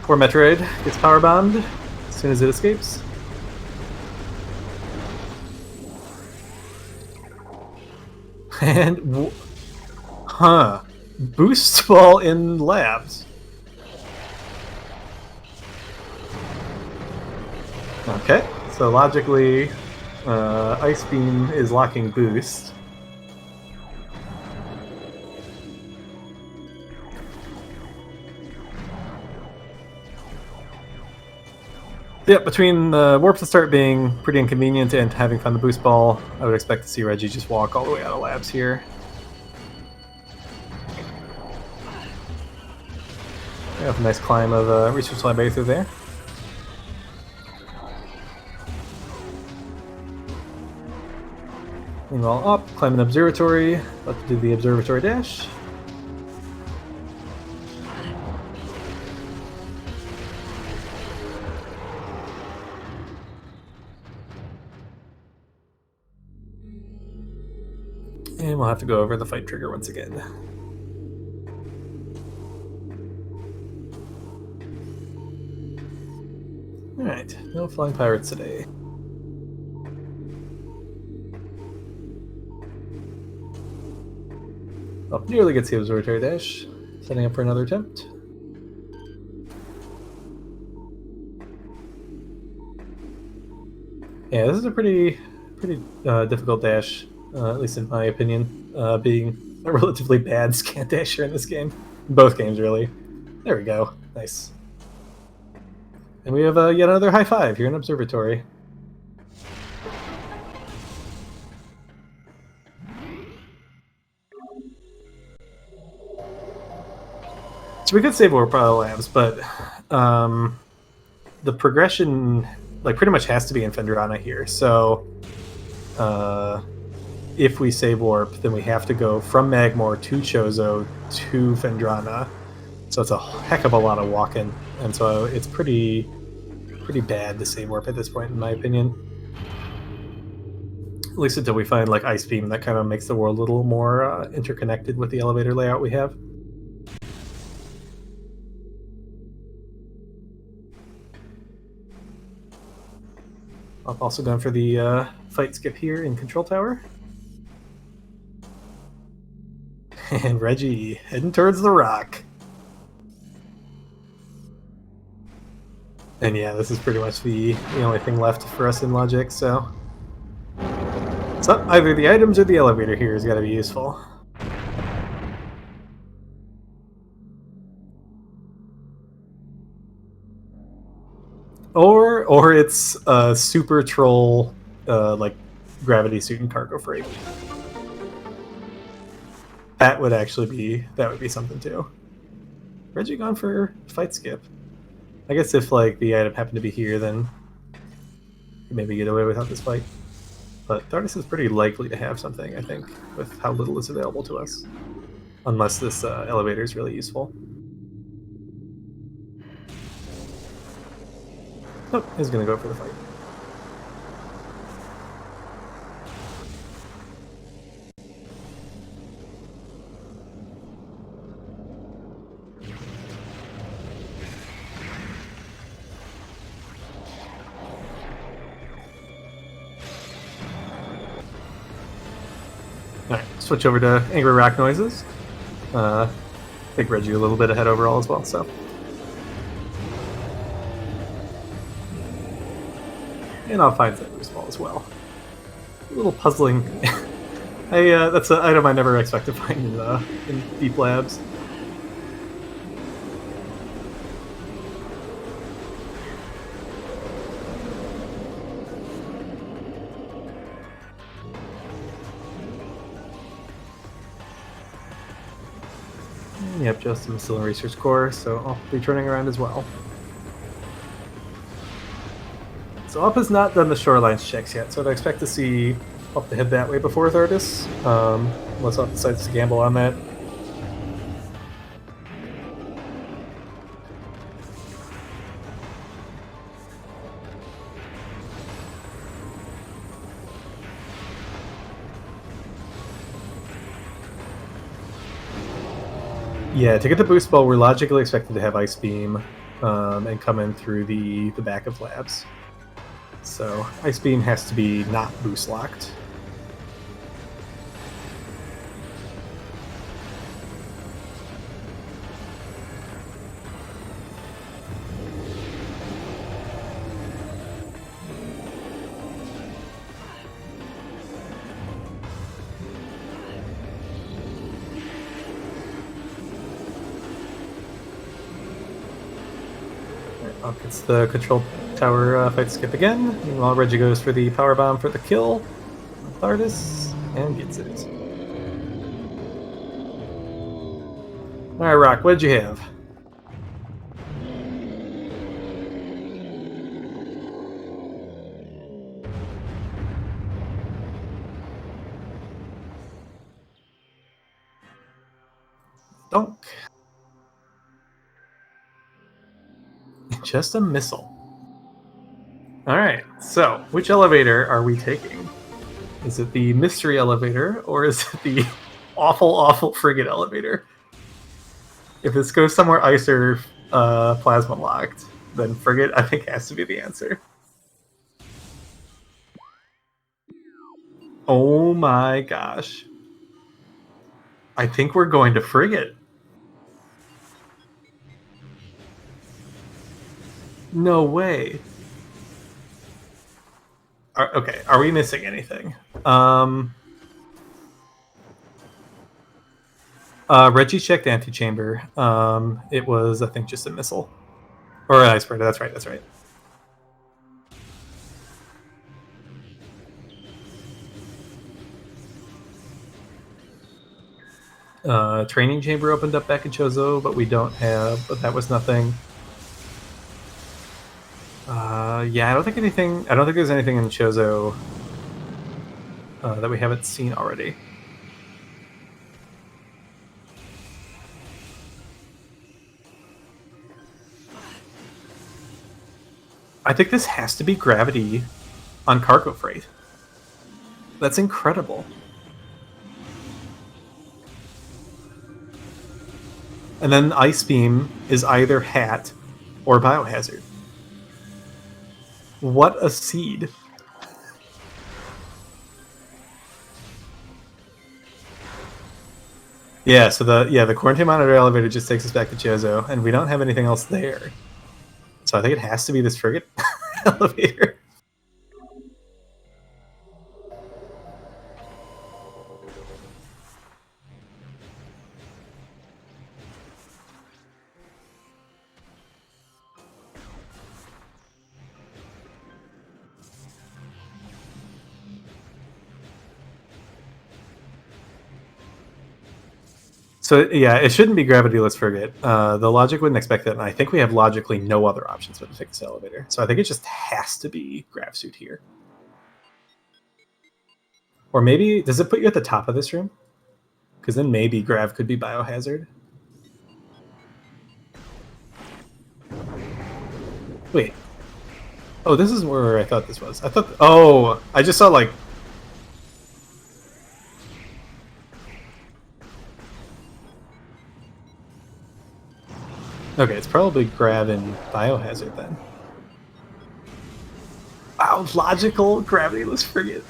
Poor Metroid gets power bombed as soon as it escapes. And boost ball in labs. Okay, so logically, Ice Beam is locking boost. Yeah, between warps and start being pretty inconvenient and having found the boost ball, I would expect to see Reggie just walk all the way out of labs here. We have a nice climb of research library through there. Meanwhile, up, climb an observatory, about to do the observatory dash. And we'll have to go over the fight trigger once again. Alright, no flying pirates today. Up nearly gets the observatory dash, setting up for another attempt. Yeah, this is a pretty difficult dash. At least in my opinion, being a relatively bad scan dasher in this game. In both games, really. There we go. Nice. And we have yet another high five here in Observatory. So we could save Warp out of labs, but the progression pretty much has to be in Fendrana here. So if we save Warp, then we have to go from Magmore to Chozo to Fendrana. So it's a heck of a lot of walking, and so it's pretty bad to save Warp at this point, in my opinion. At least until we find Ice Beam, that kind of makes the world a little more interconnected with the elevator layout we have. I've also gone for the fight skip here in Control Tower. And Reggie heading towards the rock. And yeah, this is pretty much the only thing left for us in logic, so... So either the items or the elevator here has got to be useful. Or it's a super troll, gravity suit and cargo freight. That would be something too. Reggie gone for fight skip. I guess if the item happened to be here, then maybe get away without this fight. But Thardis is pretty likely to have something, I think, with how little is available to us. Unless this elevator is really useful. Oh, he's gonna go for the fight. Alright, switch over to Angry Rock Noises. Take Reggie a little bit ahead overall as well, so. And I'll find that boost ball as well. A little puzzling. That's an item I never expect to find in deep labs. Yep, just some still in research core, so I'll be turning around as well. So Up has not done the shorelines checks yet, so I'd expect to see Up to head that way before Thardis, unless Up decides to gamble on that. Yeah, to get the boost ball, we're logically expected to have Ice Beam and come in through the back of labs. So Ice Beam has to be not boost locked. Up gets the control tower fight skip again. Meanwhile, Reggie goes for the power bomb for the kill. Thardis and gets it. All right, Rock, what'd you have? Donk. Just a missile. All right, so which elevator are we taking? Is it the mystery elevator or is it the awful frigate elevator? If this goes somewhere ice or plasma locked, then frigate I think has to be the answer. Oh my gosh. I think we're going to frigate. No way. Okay, are we missing anything? Reggie checked antechamber. It was, I think, just a missile. Or an icebreaker, that's right. Training chamber opened up back in Chozo, but we don't have, but that was nothing. Yeah, I don't think there's anything in Chozo that we haven't seen already. I think this has to be gravity on cargo freight. That's incredible. And then Ice Beam is either hat or biohazard. What a seed. Yeah, so the quarantine monitor elevator just takes us back to Chozo, and we don't have anything else there. So I think it has to be this frigate elevator. So yeah, it shouldn't be gravityless frigate. The logic wouldn't expect that, and I think we have logically no other options but to take this elevator. So I think it just has to be grav suit here. Or maybe, does it put you at the top of this room? Because then maybe grav could be biohazard. Wait. Oh, this is where I thought this was. Oh, I just saw like... Okay, it's probably grav and biohazard then. Wow, logical gravityless frigate.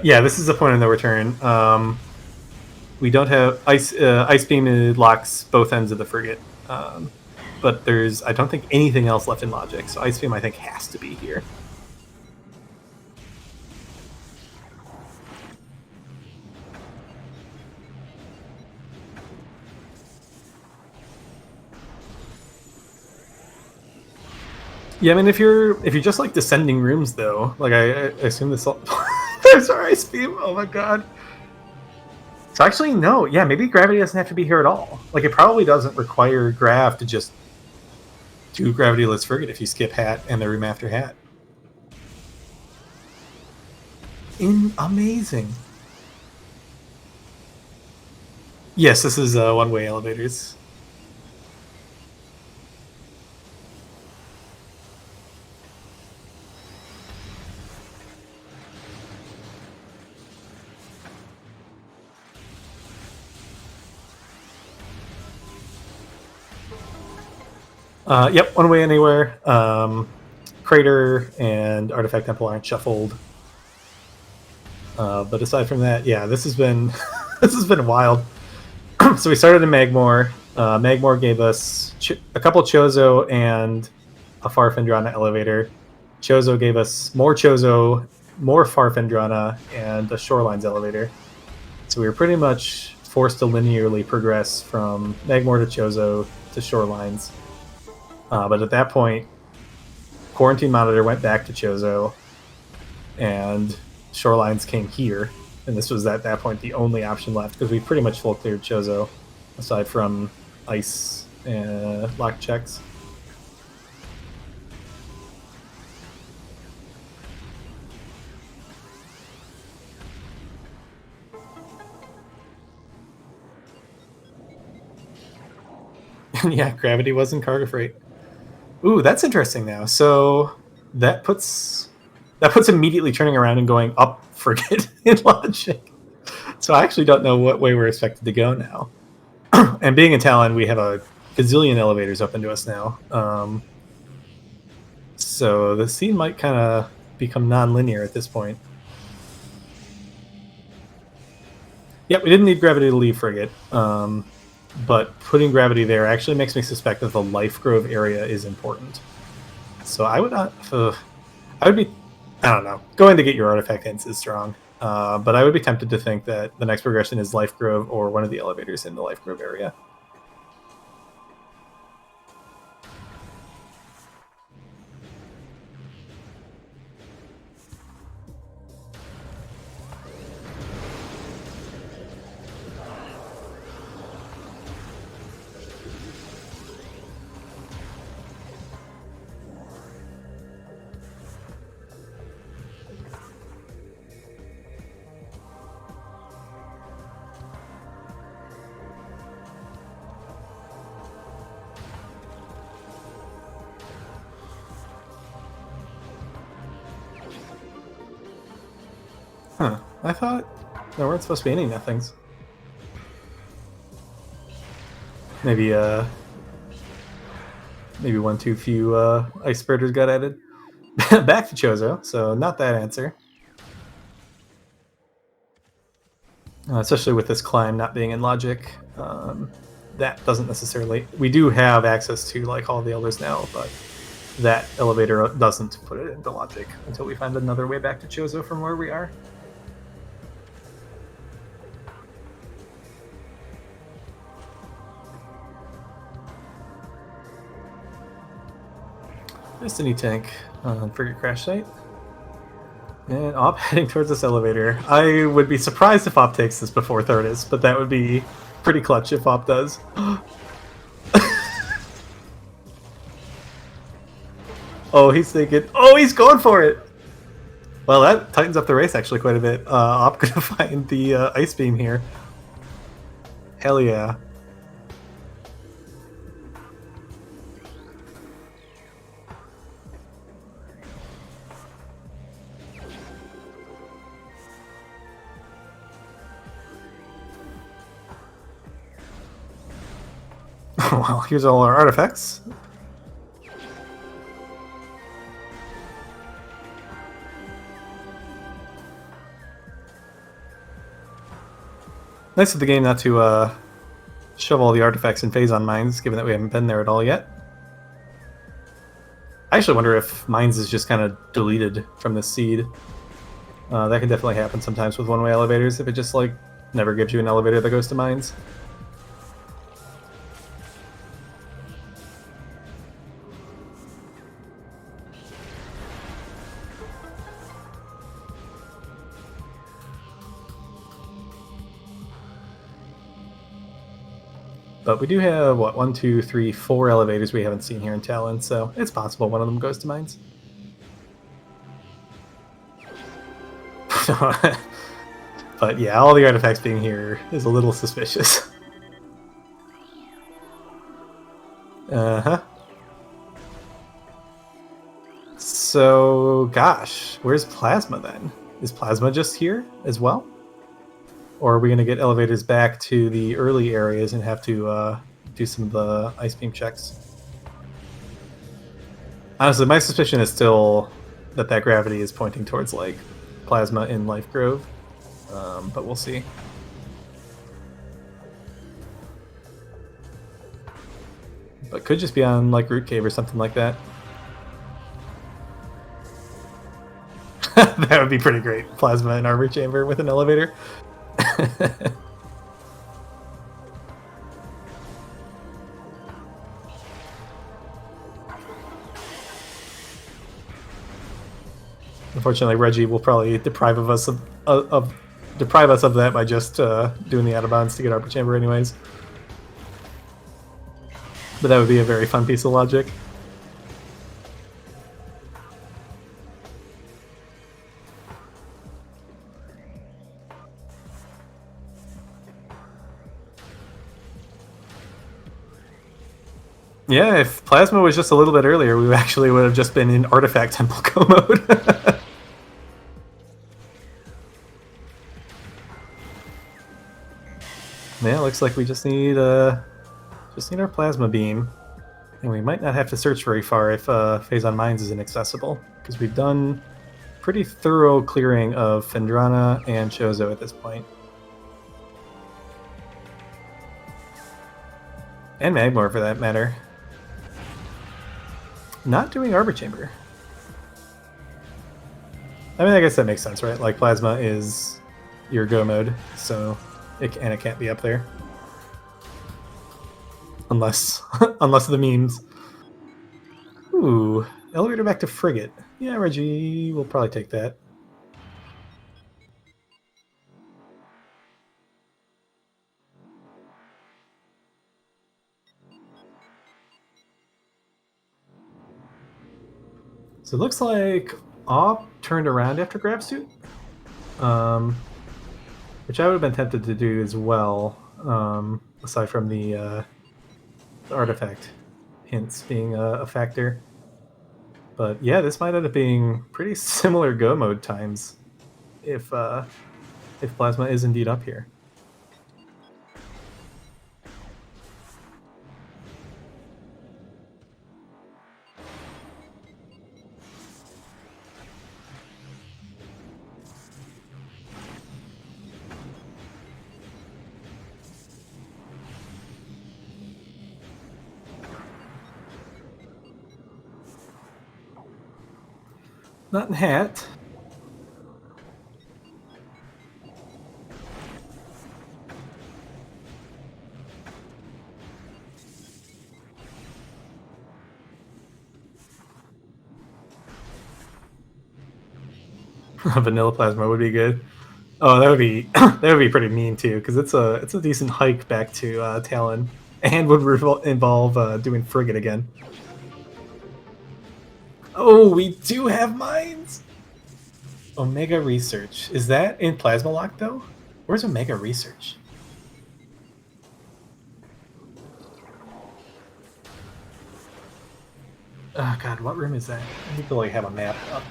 Yeah, this is the point of no return. We don't have ice beam locks both ends of the frigate, but I don't think anything else left in logic. So ice beam I think has to be here. Yeah, I mean if you're just like descending rooms though, like I assume this all there's our ice beam. Oh my god. So actually, no. Yeah, maybe gravity doesn't have to be here at all. Like, it probably doesn't require grav to just do gravityless frigate if you skip hat and the room after hat. Amazing. Yes, this is one-way elevators. Yep, one way anywhere. Crater and Artifact Temple aren't shuffled. But aside from that, yeah, this has been this has been wild. So we started in Magmore. Magmore gave us a couple Chozo and a Farfendrana elevator. Chozo gave us more Chozo, more Farfendrana, and a Shorelines elevator. So we were pretty much forced to linearly progress from Magmore to Chozo to Shorelines. But at that point, Quarantine Monitor went back to Chozo, and Shorelines came here. And this was at that point the only option left because we pretty much full cleared Chozo, aside from ice and lock checks. Yeah, gravity wasn't cargo freight. Ooh, that's interesting now. So that puts immediately turning around and going up frigate in logic. So I actually don't know what way we're expected to go now. And being in Talon, we have a gazillion elevators open to us now. So the scene might kind of become non-linear at this point. Yep, we didn't need gravity to leave frigate. But putting gravity there actually makes me suspect that the Life Grove area is important. So I would not. I would be. I don't know. Going to get your artifact hints is strong. But I would be tempted to think that the next progression is Life Grove or one of the elevators in the Life Grove area. Huh. I thought there weren't supposed to be any nothings. Maybe maybe one too few ice spiriters got added. Back to Chozo, so not that answer. Especially with this climb not being in logic. That doesn't necessarily... We do have access to like all the elders now, but that elevator doesn't put it into logic until we find another way back to Chozo from where we are. Destiny tank on frigate crash site. And Op heading towards this elevator. I would be surprised if Op takes this before Thirtis, but that would be pretty clutch if Op does. Oh, he's thinking. Oh, he's going for it! Well, that tightens up the race actually quite a bit. Op gonna find the ice beam here. Hell yeah. Well, here's all our artifacts. Nice of the game not to shove all the artifacts in phase on mines, given that we haven't been there at all yet. I actually wonder if mines is just kind of deleted from the seed. That can definitely happen sometimes with one-way elevators, if it just like never gives you an elevator that goes to mines. But we do have, what, 1, 2, 3, 4 elevators we haven't seen here in Talon, so it's possible one of them goes to mines. But yeah, all the artifacts being here is a little suspicious. Uh-huh. So, gosh, where's Plasma then? Is Plasma just here as well? Or are we going to get elevators back to the early areas and have to do some of the ice beam checks? Honestly, my suspicion is still that gravity is pointing towards like plasma in Life Grove, but we'll see. But could just be on like Root Cave or something like that. That would be pretty great. Plasma and Arbor Chamber with an elevator. Unfortunately, Reggie will probably deprive us of that by just doing the out of bounds to get Arbor Chamber anyways. But that would be a very fun piece of logic. Yeah, if Plasma was just a little bit earlier, we actually would have just been in Artifact Temple Go mode. Yeah, looks like we just need our Plasma Beam. And we might not have to search very far if Phazon Mines is inaccessible, because we've done pretty thorough clearing of Phendrana and Chozo at this point. And Magmor, for that matter. Not doing Arbor Chamber. I mean, I guess that makes sense, right? Like, Plasma is your go mode, so it can't be up there. Unless the memes. Ooh, elevator back to Frigate. Yeah, Reggie will probably take that. So it looks like awp turned around after Grab Suit, which I would have been tempted to do as well, aside from the artifact hints being a factor. But yeah, this might end up being pretty similar go mode times if Plasma is indeed up here. Not in hat. Vanilla Plasma would be good. Oh, that would be that would be pretty mean too, because it's a decent hike back to Talon, and would involve doing Frigate again. Oh, we do have mines! Omega Research. Is that in Plasma Lock, though? Where's Omega Research? Oh god, what room is that? I need to like have a map up.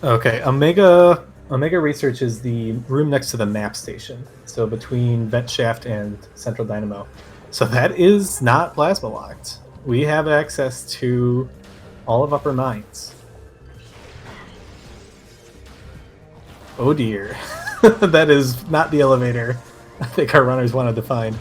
Okay, Omega Research is the room next to the map station, so between Vent Shaft and Central Dynamo. So that is not plasma locked. We have access to all of Upper Mines. Oh dear. That is not the elevator I think our runners wanted to find.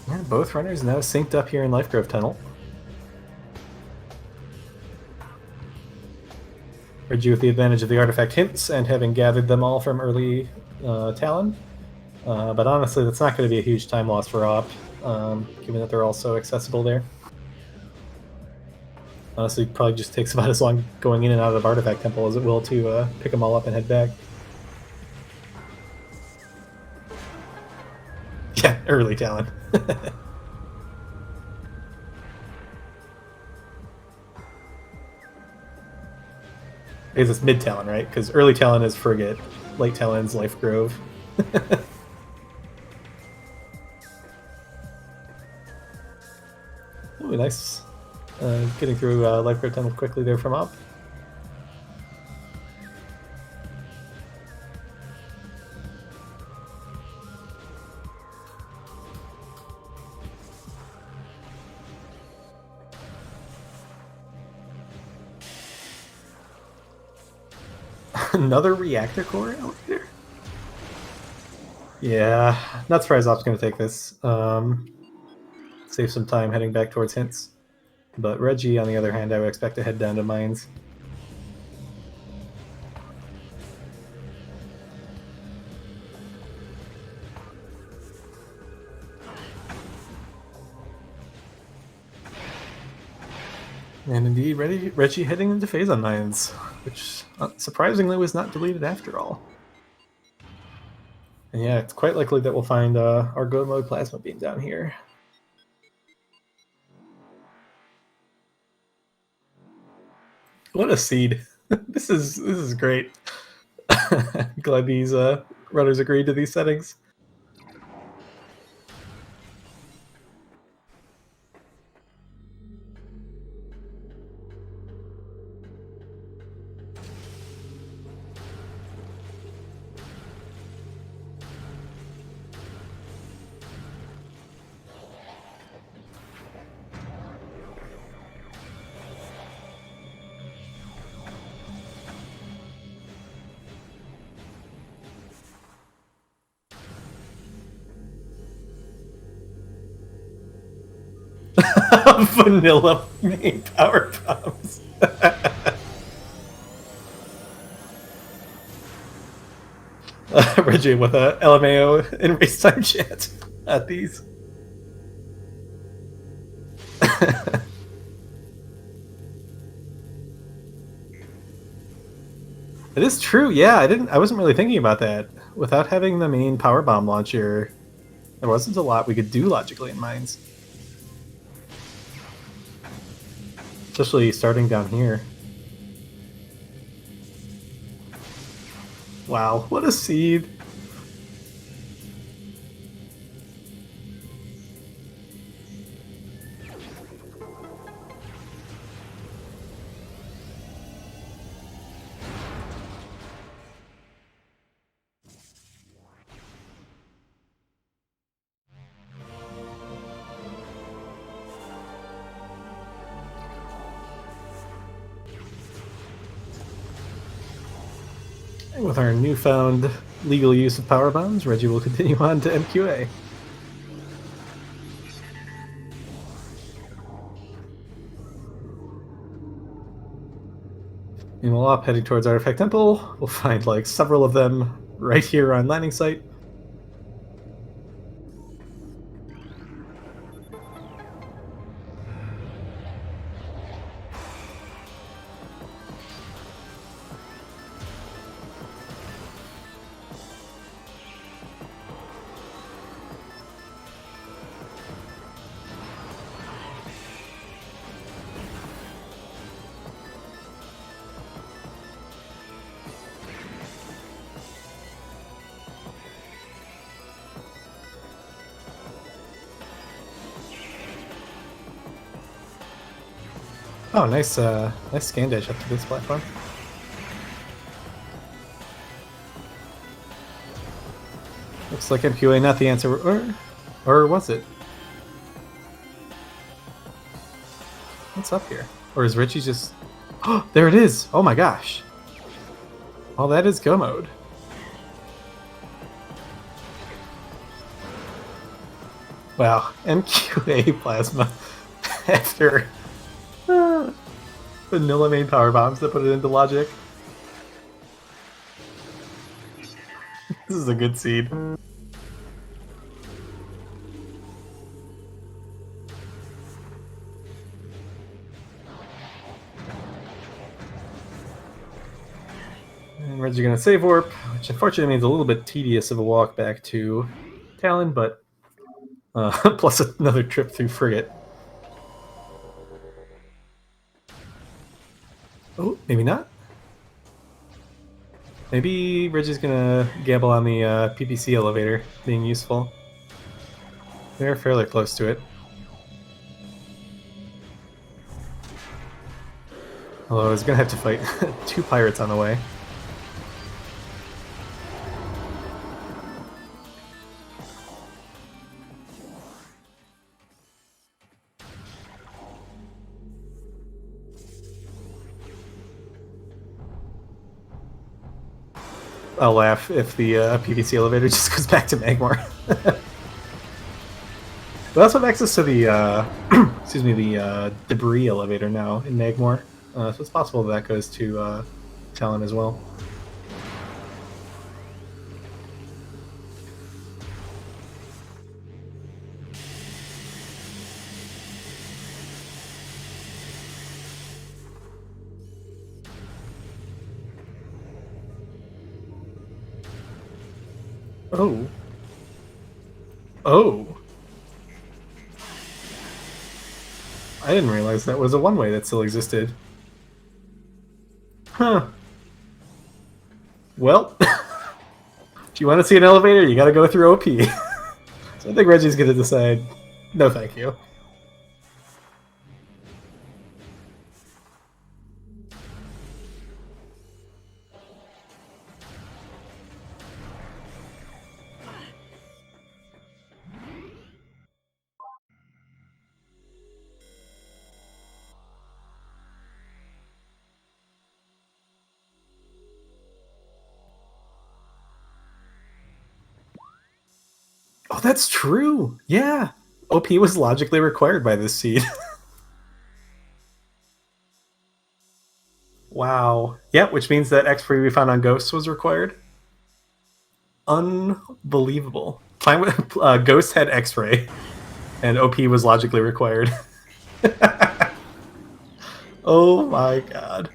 And both runners now synced up here in Life Grove Tunnel. Reggie with the advantage of the artifact hints and having gathered them all from early Talon. But honestly, that's not going to be a huge time loss for awp, given that they're also accessible there. Honestly, probably just takes about as long going in and out of Artifact Temple as it will to pick them all up and head back. Yeah, early Talon. I guess it's mid Talon, right? Because early Talon is Frigate, late Talon's Life Grove. Oh, nice. Getting through Life Grove Temple quickly there from up. Another reactor core elevator? Yeah, not surprised Op's going to take this. Save some time heading back towards hints. But Reggie, on the other hand, I would expect to head down to mines. And indeed, Reggie heading into phase on mines, which surprisingly was not deleted after all. And yeah, it's quite likely that we'll find our Go Mode Plasma beam down here. What a seed! This is great. Glad these runners agreed to these settings. Vanilla main power bombs. Reggie with a LMAO in race time chat at these. It is true, yeah. I wasn't really thinking about that. Without having the main power bomb launcher, there wasn't a lot we could do logically in mines. Especially starting down here. Wow, what a seed. And with our newfound legal use of power bombs, Reggie will continue on to MQA. And we'll up heading towards Artifact Temple. We'll find like several of them right here on landing site. Oh, nice, nice scan dash up to this platform. Looks like MQA not the answer, or was it? What's up here? Or is Richie just... Oh, there it is! Oh my gosh! Well, that is Go Mode. Wow, MQA Plasma after vanilla main power bombs that put it into logic. This is a good seed. And Reggie's gonna save warp, which unfortunately means a little bit tedious of a walk back to Talon, but plus another trip through Frigate. Oh, maybe not. Maybe Reggie's gonna gamble on the PPC elevator being useful. They're fairly close to it. Although he's gonna have to fight 2 pirates on the way. I'll laugh if the PVC elevator just goes back to Magmar. We also have access to the excuse me, the debris elevator now in Magmar, so it's possible that goes to Talon as well. Oh. Oh. I didn't realize that was a one-way that still existed. Huh. Well, do you want to see an elevator? You gotta go through OP. So I think Reggie's gonna decide, no thank you. Oh, that's true. Yeah. OP was logically required by this seed. Wow. Yeah, which means that X-Free we found on Ghosts was required. Unbelievable. Ghost had X-Ray, and OP was logically required. Oh my god.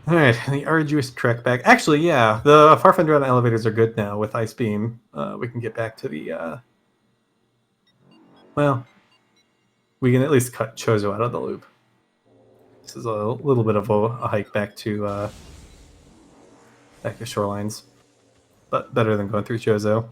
Alright, the arduous trek back. Actually, yeah, the Farfend Run elevators are good now with Ice Beam. We can get back to the, well, we can at least cut Chozo out of the loop. This is a little bit of a hike back to Shorelines, but better than going through Chozo.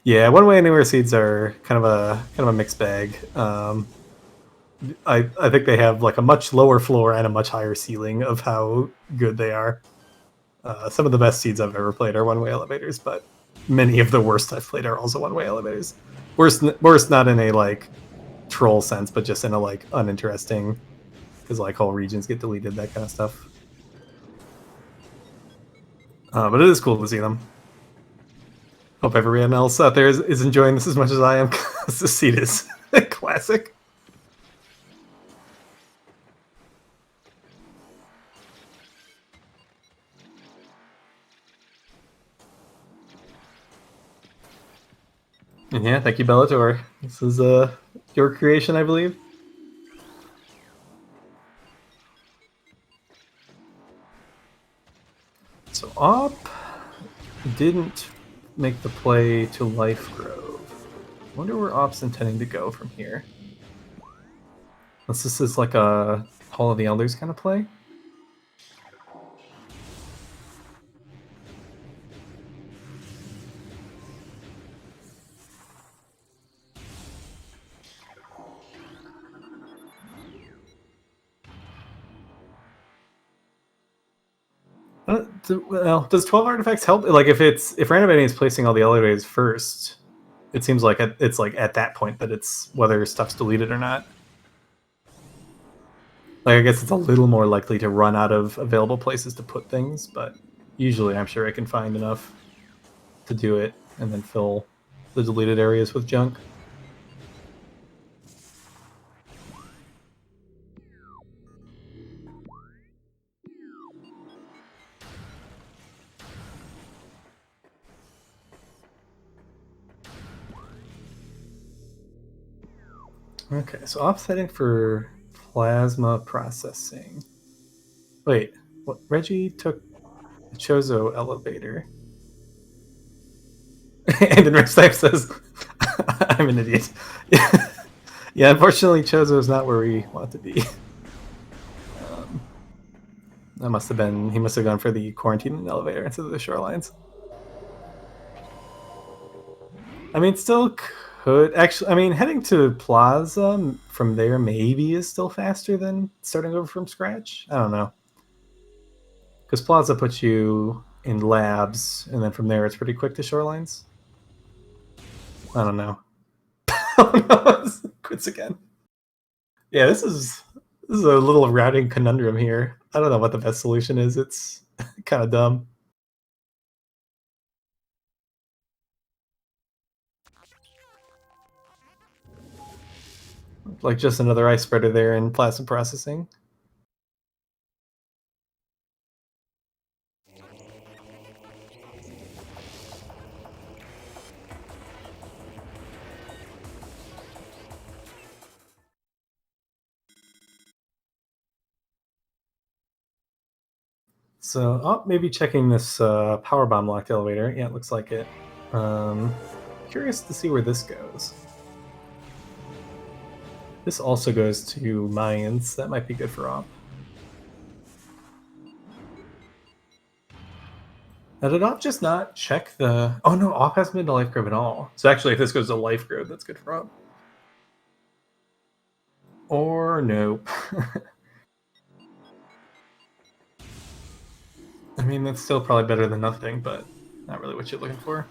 Yeah, one-way anywhere seeds are kind of a mixed bag. I think they have like a much lower floor and a much higher ceiling of how good they are. Some of the best seeds I've ever played are one-way elevators, but many of the worst I've played are also one-way elevators. Worst not in a like troll sense, but just in a like uninteresting, because like whole regions get deleted, that kind of stuff. But it is cool to see them. Hope everyone else out there is enjoying this as much as I am, because this seed is classic. And yeah, thank you, Bellator. This is your creation, I believe. So Op didn't make the play to Life Grove. I wonder where Op's intending to go from here. Unless this is like a Hall of the Elders kind of play. Well, does 12 artifacts help? Like if Randomizer is placing all the elevators first, it seems like it's like at that point that it's whether stuff's deleted or not. Like I guess it's a little more likely to run out of available places to put things, but usually I'm sure I can find enough to do it and then fill the deleted areas with junk. Okay, so offsetting for plasma processing. Wait, what? Reggie took the Chozo elevator. And then Rex Type says, I'm an idiot. Yeah, unfortunately, Chozo is not where we want to be. That must have been, he must have gone for the quarantine elevator instead of the shorelines. I mean, still could, actually, I mean, heading to Plaza from there maybe is still faster than starting over from scratch. I don't know. Because Plaza puts you in labs, and then from there it's pretty quick to shorelines. I don't know. Oh no, quits again. Yeah, this is a little routing conundrum here. I don't know what the best solution is. It's kind of dumb. Like just another ice spreader there in plasma processing. So, oh, maybe checking this power bomb locked elevator. Yeah, it looks like it. Curious to see where this goes. This also goes to mines. That might be good for op. Now, did op just not check the... Oh no, op hasn't been to life grove at all. So actually, if this goes to life grove, that's good for op. Or nope. I mean, that's still probably better than nothing, but not really what you're looking for.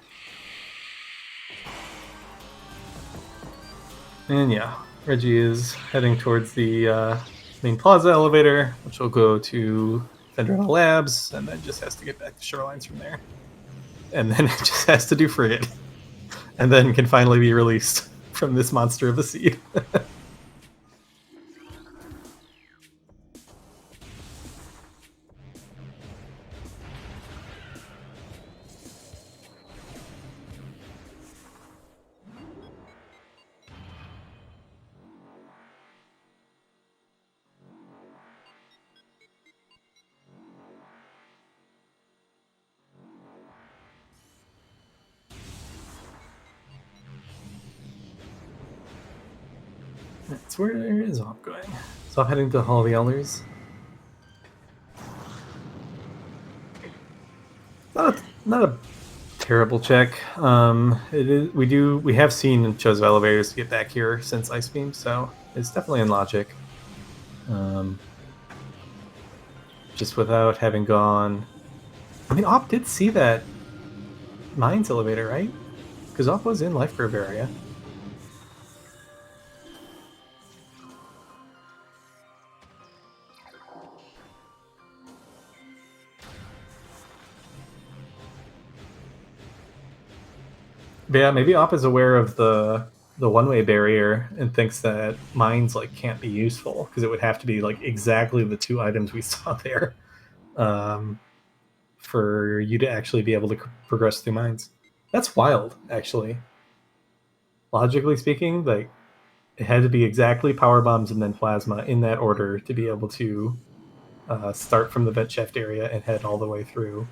And yeah, Reggie is heading towards the main plaza elevator, which will go to Fenderna Labs, and then just has to get back to Shorelines from there. And then it just has to do Frigate. And then can finally be released from this monster of the sea. That's where is Op going. So I'm heading to Hall of the Elders. Not a terrible check. It is. We have seen Chozo elevators get back here since Ice Beam, so it's definitely in logic. Just without having gone. I mean, Op did see that mines elevator, right? Because Op was in Life Grove area. But yeah, maybe Op is aware of the one-way barrier and thinks that mines like can't be useful because it would have to be like exactly the two items we saw there for you to actually be able to progress through mines. That's wild, actually. Logically speaking, like it had to be exactly power bombs and then plasma in that order to be able to start from the vent shaft area and head all the way through.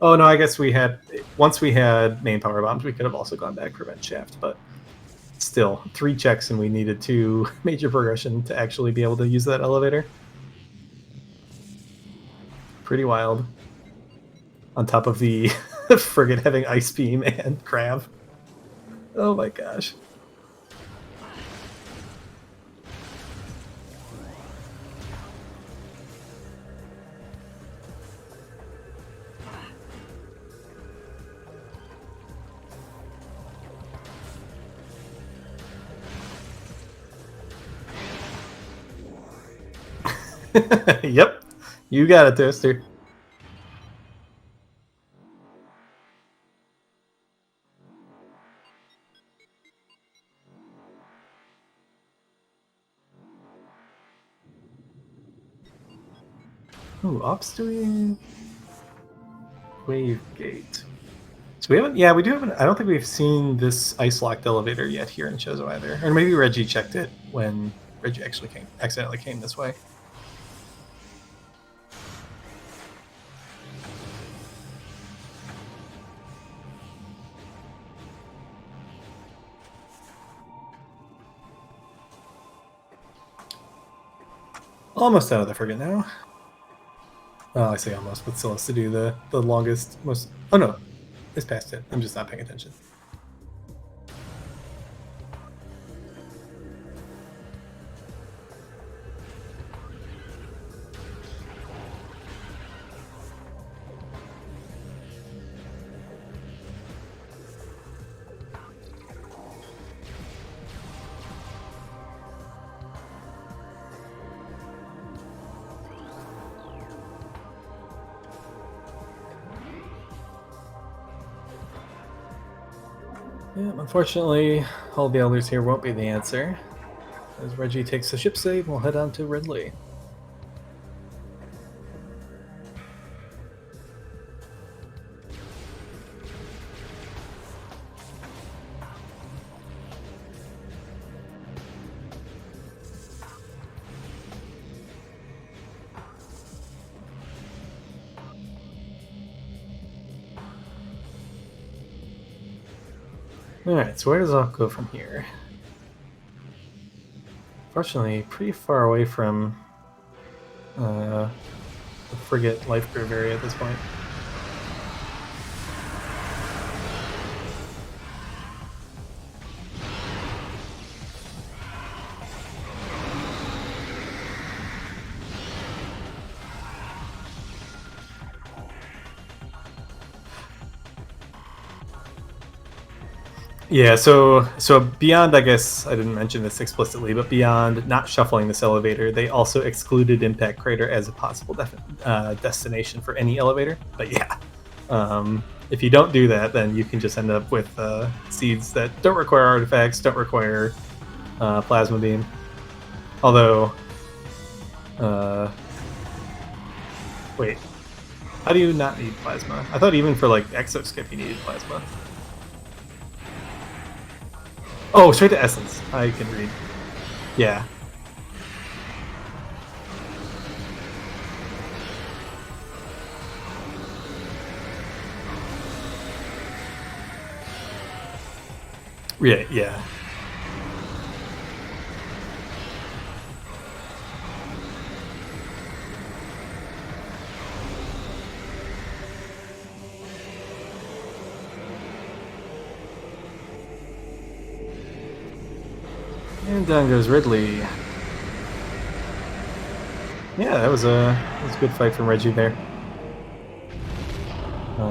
Oh no, I guess we had once we had main power bombs, we could have also gone back for vent shaft, but still 3 checks and we needed 2 major progression to actually be able to use that elevator. Pretty wild. On top of the frigate having ice beam and crab. Oh my gosh. Yep, you got it, Toaster. Ooh, Ops doing wave gate. So we haven't. Yeah, we do haven't. I don't think we've seen this ice locked elevator yet here in Chozo either. Or maybe Reggie checked it when Reggie actually accidentally came this way. Almost out of the frigate now. Oh, I say almost, but still has to do the longest, most... Oh no, it's past it. I'm just not paying attention. Yeah, unfortunately, all the elders here won't be the answer. As Reggie takes the ship save, we'll head on to Ridley. Alright, so where does Off go from here? Fortunately, pretty far away from the frigate life curve area at this point. Yeah, so beyond, I guess I didn't mention this explicitly, but beyond not shuffling this elevator, they also excluded Impact Crater as a possible destination for any elevator. But yeah, if you don't do that, then you can just end up with seeds that don't require artifacts, don't require Plasma Beam. Although, wait, how do you not need Plasma? I thought even for like Exo Skip you needed Plasma. Oh, straight to Essence. I can read. Yeah. Yeah. And down goes Ridley. Yeah, that was a good fight from Reggie there.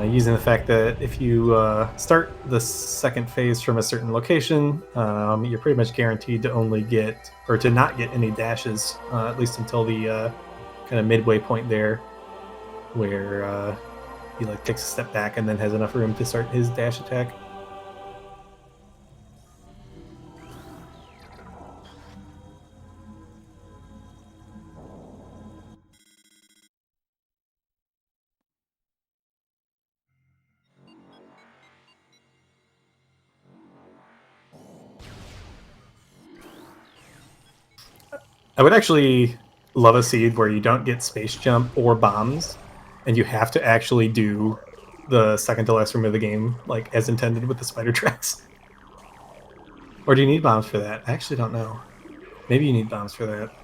Using the fact that if you start the second phase from a certain location, you're pretty much guaranteed to only get, or to not get any dashes, at least until the kind of midway point there, where he like takes a step back and then has enough room to start his dash attack. I would actually love a seed where you don't get space jump or bombs, and you have to actually do the second to last room of the game, like as intended with the spider tracks. Or do you need bombs for that? I actually don't know. Maybe you need bombs for that.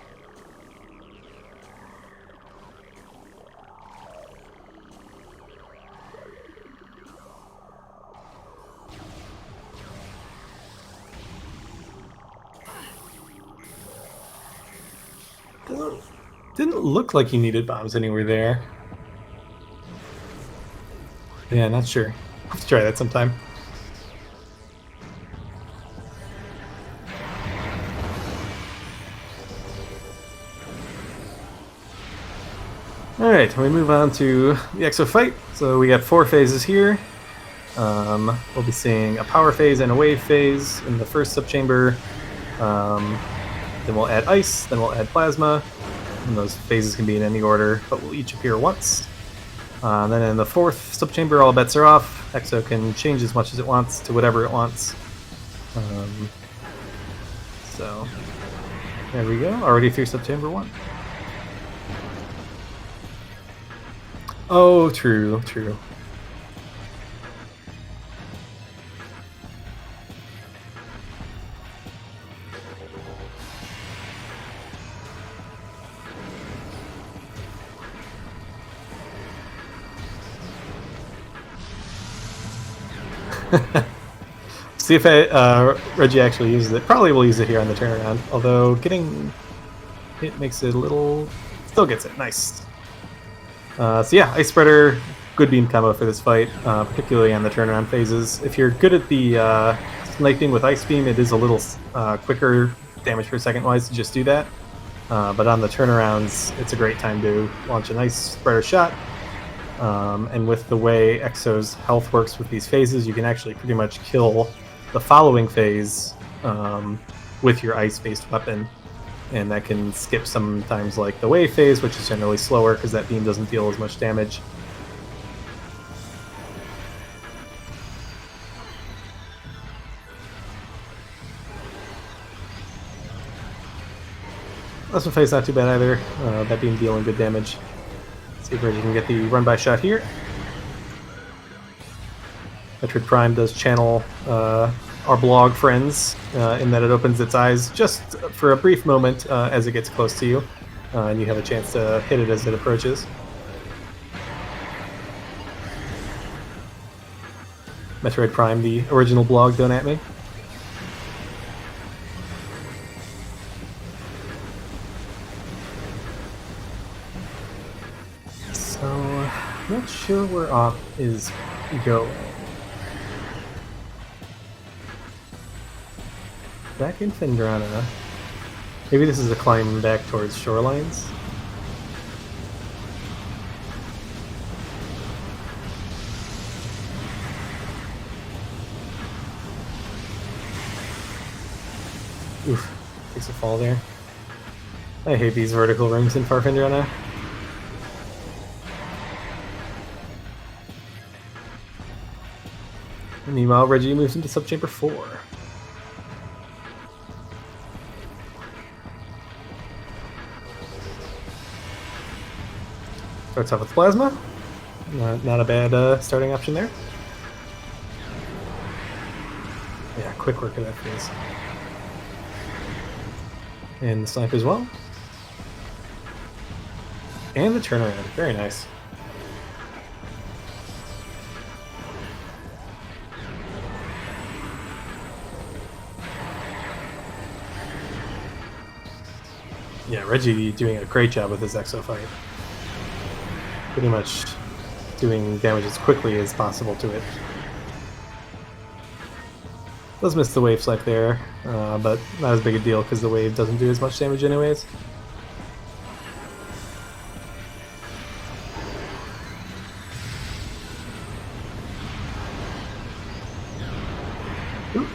Didn't look like you needed bombs anywhere there. Yeah, not sure. I'll have to try that sometime. Alright, we move on to the Exo fight. So we got 4 phases here. We'll be seeing a power phase and a wave phase in the first subchamber. Then we'll add ice, then we'll add plasma. and those phases can be in any order, but will each appear once. Then in the fourth subchamber, all bets are off. Exo can change as much as it wants to whatever it wants. So there we go, already through subchamber 1. Oh, true. See if Reggie actually uses it. Probably will use it here on the turnaround, although getting hit makes it a little... Still gets it, nice. So yeah, Ice Spreader, good beam combo for this fight, particularly on the turnaround phases. If you're good at the sniping with Ice Beam, it is a little quicker damage per second wise to just do that. But on the turnarounds, it's a great time to launch an Ice Spreader shot. And with the way Exo's health works with these phases, you can actually pretty much kill the following phase with your ice-based weapon. And that can skip sometimes like the wave phase, which is generally slower because that beam doesn't deal as much damage. This one phase not too bad either. That beam dealing good damage. Let's see if Reggie can get the run-by shot here. Metroid Prime does channel our blog friends in that it opens its eyes just for a brief moment as it gets close to you, and you have a chance to hit it as it approaches. Metroid Prime, the original blog, don't at me. So, not sure where Op is going. Back in Fendrana. Maybe this is a climb back towards Shorelines. Oof, takes a fall there. I hate these vertical rings in Farfendrana. Meanwhile, Reggie moves into subchamber 4. Starts off with Plasma. Not a bad starting option there. Yeah, quick work of that phase. And the snipe as well. And the turnaround. Very nice. Yeah, Reggie doing a great job with his Exo fight. Pretty much doing damage as quickly as possible to it. Does miss the wave swipe there, but not as big a deal because the wave doesn't do as much damage anyways. Ooh,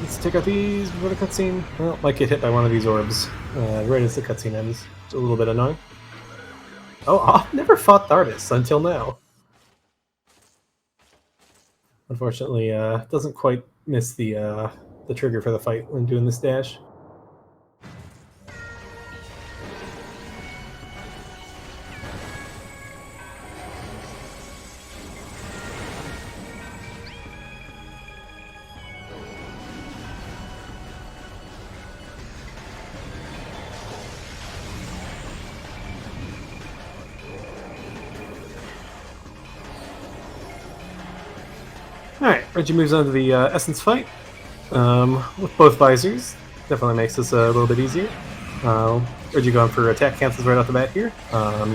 let's take out these before the cutscene. Well, might get hit by one of these orbs right as the cutscene ends. It's a little bit annoying. Oh, I've never fought Thardus until now. Unfortunately, doesn't quite miss the trigger for the fight when doing this dash. Alright, Reggie moves on to the Essence fight. With both visors, definitely makes this a little bit easier. Reggie going for attack cancels right off the bat here.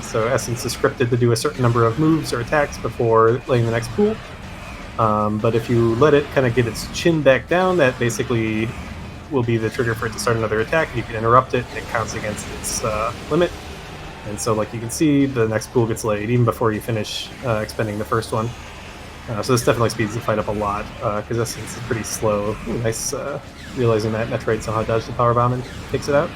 So Essence is scripted to do a certain number of moves or attacks before laying the next pool. But if you let it kind of get its chin back down, that basically will be the trigger for it to start another attack. You can interrupt it, it counts against its limit. And so like you can see, the next pool gets laid even before you finish expending the first one. So this definitely speeds the fight up a lot, because Essence is pretty slow. Ooh, nice realizing that Metroid somehow dodged the power bomb and takes it out.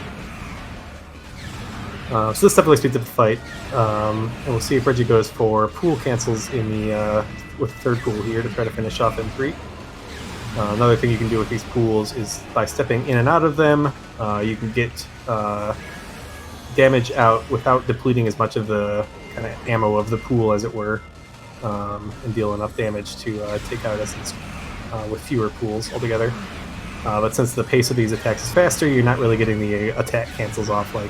So this definitely speeds up the fight, and we'll see if Reggie goes for pool cancels in the with the third pool here to try to finish off M3. Another thing you can do with these pools is by stepping in and out of them, you can get damage out without depleting as much of the kind of ammo of the pool, as it were, and deal enough damage to take out essence with fewer pools altogether. But since the pace of these attacks is faster, you're not really getting the attack cancels off like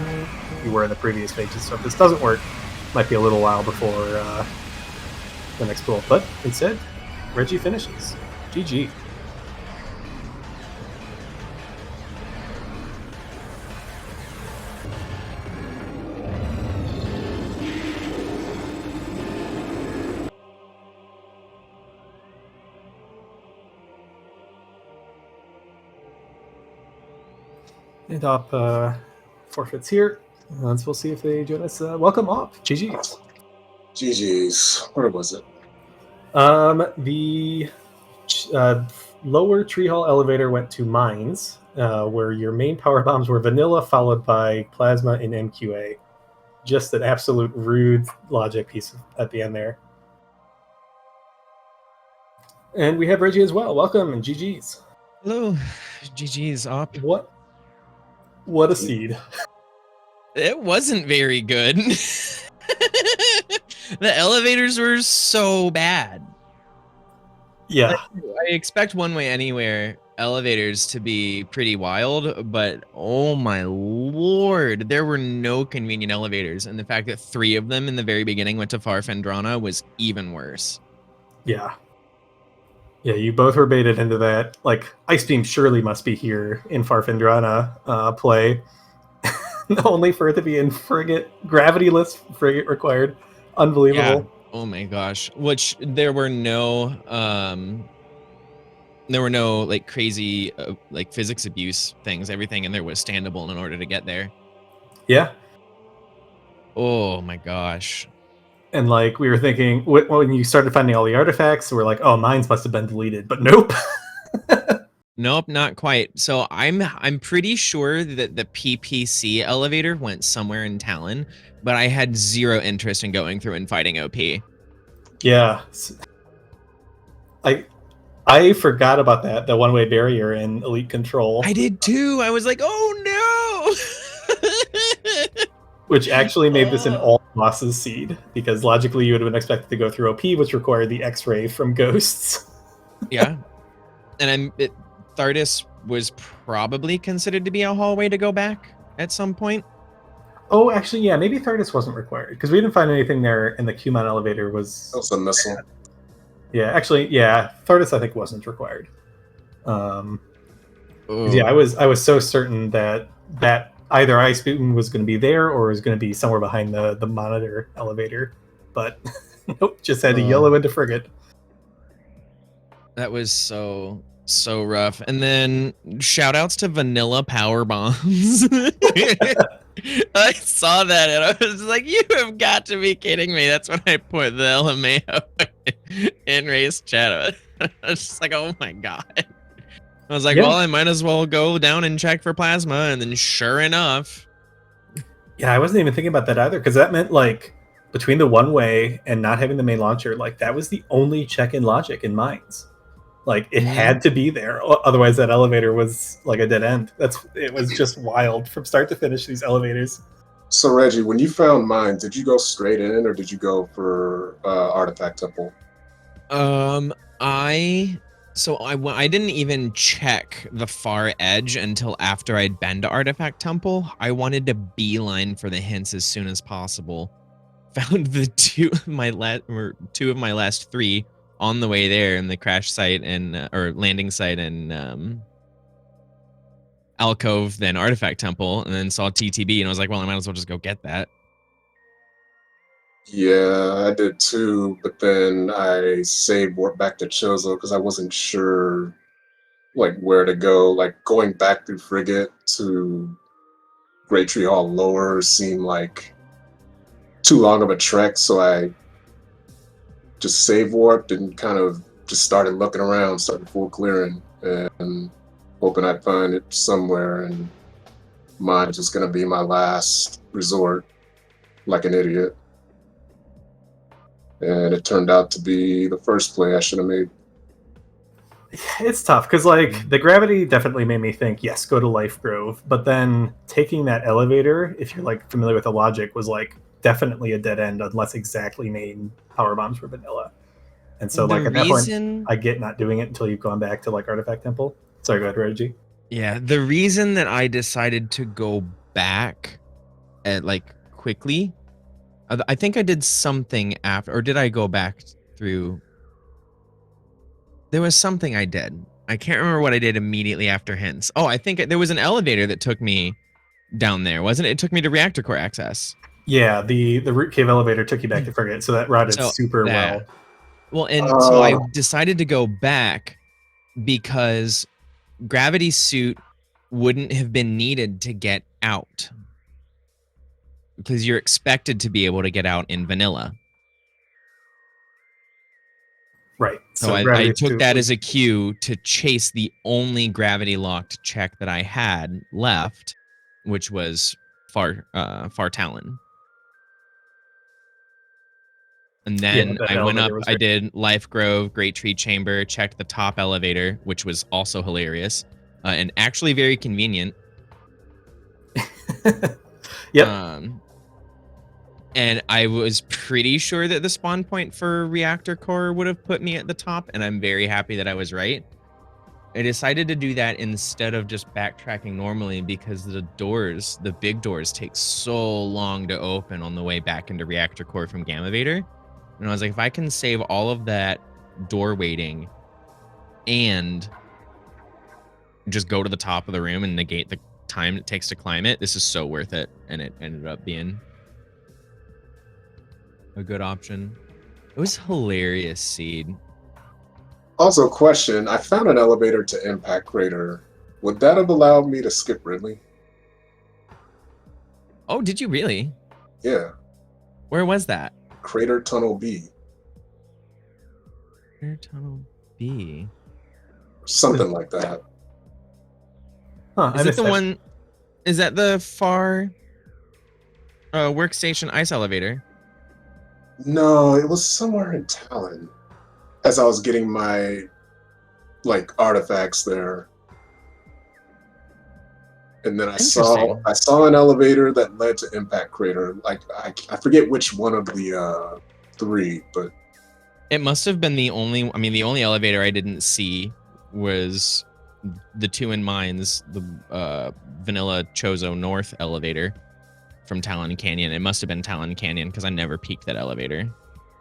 you were in the previous phases. So if this doesn't work, it might be a little while before the next pool. But instead, Reggie finishes. GG. And Op forfeits here. So we'll see if they join us. Welcome, Op. GG's. GG's. Where was it? The lower tree hall elevator went to mines, where your main power bombs were vanilla, followed by plasma and MQA. Just an absolute rude logic piece at the end there. And we have Reggie as well. Welcome and GG's. Hello, GG's, Op. What a seed. It wasn't very good. The elevators were so bad. Yeah. I expect One Way Anywhere elevators to be pretty wild, but oh my lord, there were no convenient elevators, and the fact that 3 of them in the very beginning went to Farfendrana was even worse. Yeah. Yeah, you both were baited into that. Like, Ice Beam surely must be here in Farfendrana play. Only for it to be in frigate, gravity-less frigate required. Unbelievable. Yeah. Oh my gosh. Which there were no like crazy like physics abuse things. Everything in there was standable in order to get there. Yeah. Oh my gosh. And like we were thinking when you started finding all the artifacts, we're like, oh, mines must have been deleted, but nope. Nope, not quite. So I'm pretty sure that the PPC elevator went somewhere in Talon, but I had zero interest in going through and fighting OP. Yeah. I forgot about the one-way barrier in Elite Control. I did too. I was like, oh no. Which actually made this an all bosses seed, because logically you would have been expected to go through OP, which required the X-ray from ghosts. Yeah. And Thardis was probably considered to be a hallway to go back at some point. Oh, actually, yeah, maybe Thardis wasn't required, because we didn't find anything there, and the Qmon elevator was... That was a missile. Yeah, actually, yeah, Thardis I think wasn't required. Yeah, I was so certain that either Ice Beam was going to be there or was going to be somewhere behind the monitor elevator, but nope, just had to yellow into frigate. That was so rough. And then shout outs to vanilla power bombs. I saw that and I was like, you have got to be kidding me. That's when I put the LMAO in race chat. I was just like, oh my god. I was like, well, I might as well go down and check for plasma, and then sure enough. Yeah, I wasn't even thinking about that either, because that meant like between the one-way and not having the main launcher, like that was the only check in logic in mines. Like it had to be there, otherwise that elevator was like a dead end. It was just wild from start to finish, these elevators. So Reggie, when you found mine, did you go straight in or did you go for Artifact Temple? I didn't even check the far edge until after I'd been to Artifact Temple. I wanted to beeline for the hints as soon as possible. Found the two of my last 3 on the way there in the crash site and or landing site in Alcove, then Artifact Temple, and then saw TTB, and I was like, well, I might as well just go get that. Yeah, I did too, but then I saved warp back to Chozo because I wasn't sure like where to go. Like going back through Frigate to Great Tree Hall Lower seemed like too long of a trek, so I just save warped and kind of just started looking around, started full clearing and hoping I'd find it somewhere. And mine's just gonna be my last resort, like an idiot. And it turned out to be the first play I should have made. It's tough because like the gravity definitely made me think, yes, go to Life Grove, but then taking that elevator, if you're like familiar with the logic, was like definitely a dead end unless exactly main power bombs were vanilla. And so The like at that point, reason, I get not doing it until you've gone back to like Artifact Temple. Sorry, go ahead, Reggie. yeah, the reason that I decided to go back at like quickly, I think I did something after, or did I go back through? There was something I did. I can't remember what I did immediately after Hints. Oh, I think there was an elevator that took me down there, wasn't it? It took me to reactor core access. Yeah, the root cave elevator took you back to Frigate, so that routed So super well. that, well, and so I Uh, decided to go back because gravity suit wouldn't have been needed to get out because you're expected to be able to get out in vanilla. Right. So I took that as a cue to chase the only gravity locked check that I had left, which was Far Talon. And then that I went up, elevator was I great. did Life Grove, Great Tree Chamber, checked the top elevator, which was also hilarious and actually very convenient. Yep. And I was pretty sure that the spawn point for reactor core would have put me at the top, and I'm very happy that I was right. I decided to do that instead of just backtracking normally because the doors, the big doors, take so long to open on the way back into reactor core from Gamma Vader. And I was like, if I can save all of that door waiting and just go to the top of the room and negate the time it takes to climb it, this is so worth it. And it ended up being a good option. It was hilarious, Seed. Also, question: I found an elevator to Impact Crater. Would that have allowed me to skip Ridley? Oh, did you really? Yeah. Where was that? Crater Tunnel B. Crater Tunnel B. Something like that. Huh, Is it the one? Is that the far workstation ice elevator? No, it was somewhere in Talon. As I was getting my artifacts there. And then I saw an elevator that led to Impact Crater. Like I forget which one of the three, but it must have been the only. I mean, the only elevator I didn't see was the two in mines, the Vanilla Chozo North elevator from Talon Canyon. It must have been Talon Canyon because I never peeked that elevator.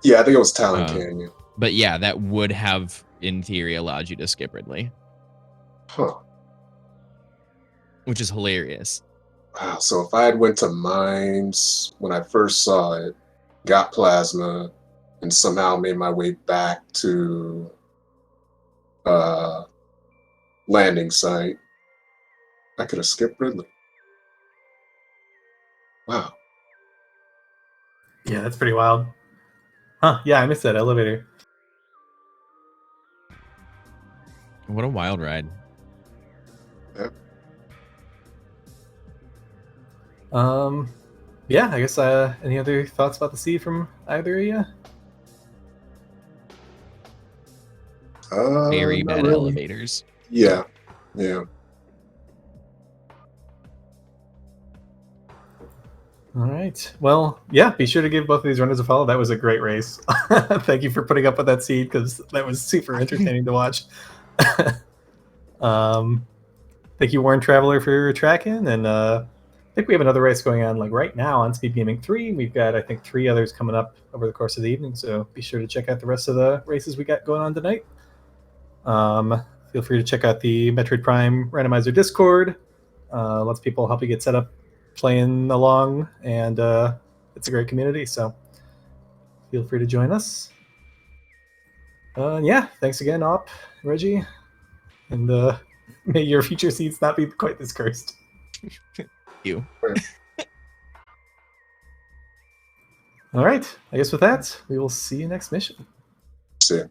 Yeah, I think it was Talon Canyon. But yeah, that would have, in theory, allowed you to skip Ridley. Huh. Which is hilarious. Wow, so if I had went to mines when I first saw it, got plasma, and somehow made my way back to landing site, I could have skipped Ridley. Wow. Yeah, that's pretty wild. Huh, yeah, I missed that elevator. What a wild ride. Yep. Yeah, I guess any other thoughts about the sea from either of you? Very bad really. elevators. Yeah. All right. Well, yeah, be sure to give both of these runners a follow. That was a great race. Thank you for putting up with that seed because that was super entertaining to watch. Thank you, Warren Traveler, for tracking. And I think we have another race going on right now on SpeedGaming 3. We've got, I think, 3 others coming up over the course of the evening. So be sure to check out the rest of the races we got going on tonight. Feel free to check out the Metroid Prime Randomizer Discord. Lots of people help you get set up playing along, and it's a great community, so feel free to join us. Yeah, thanks again, Op, Reggie, and may your future seeds not be quite this cursed. You. All right, I guess with that, we will see you next mission. See ya.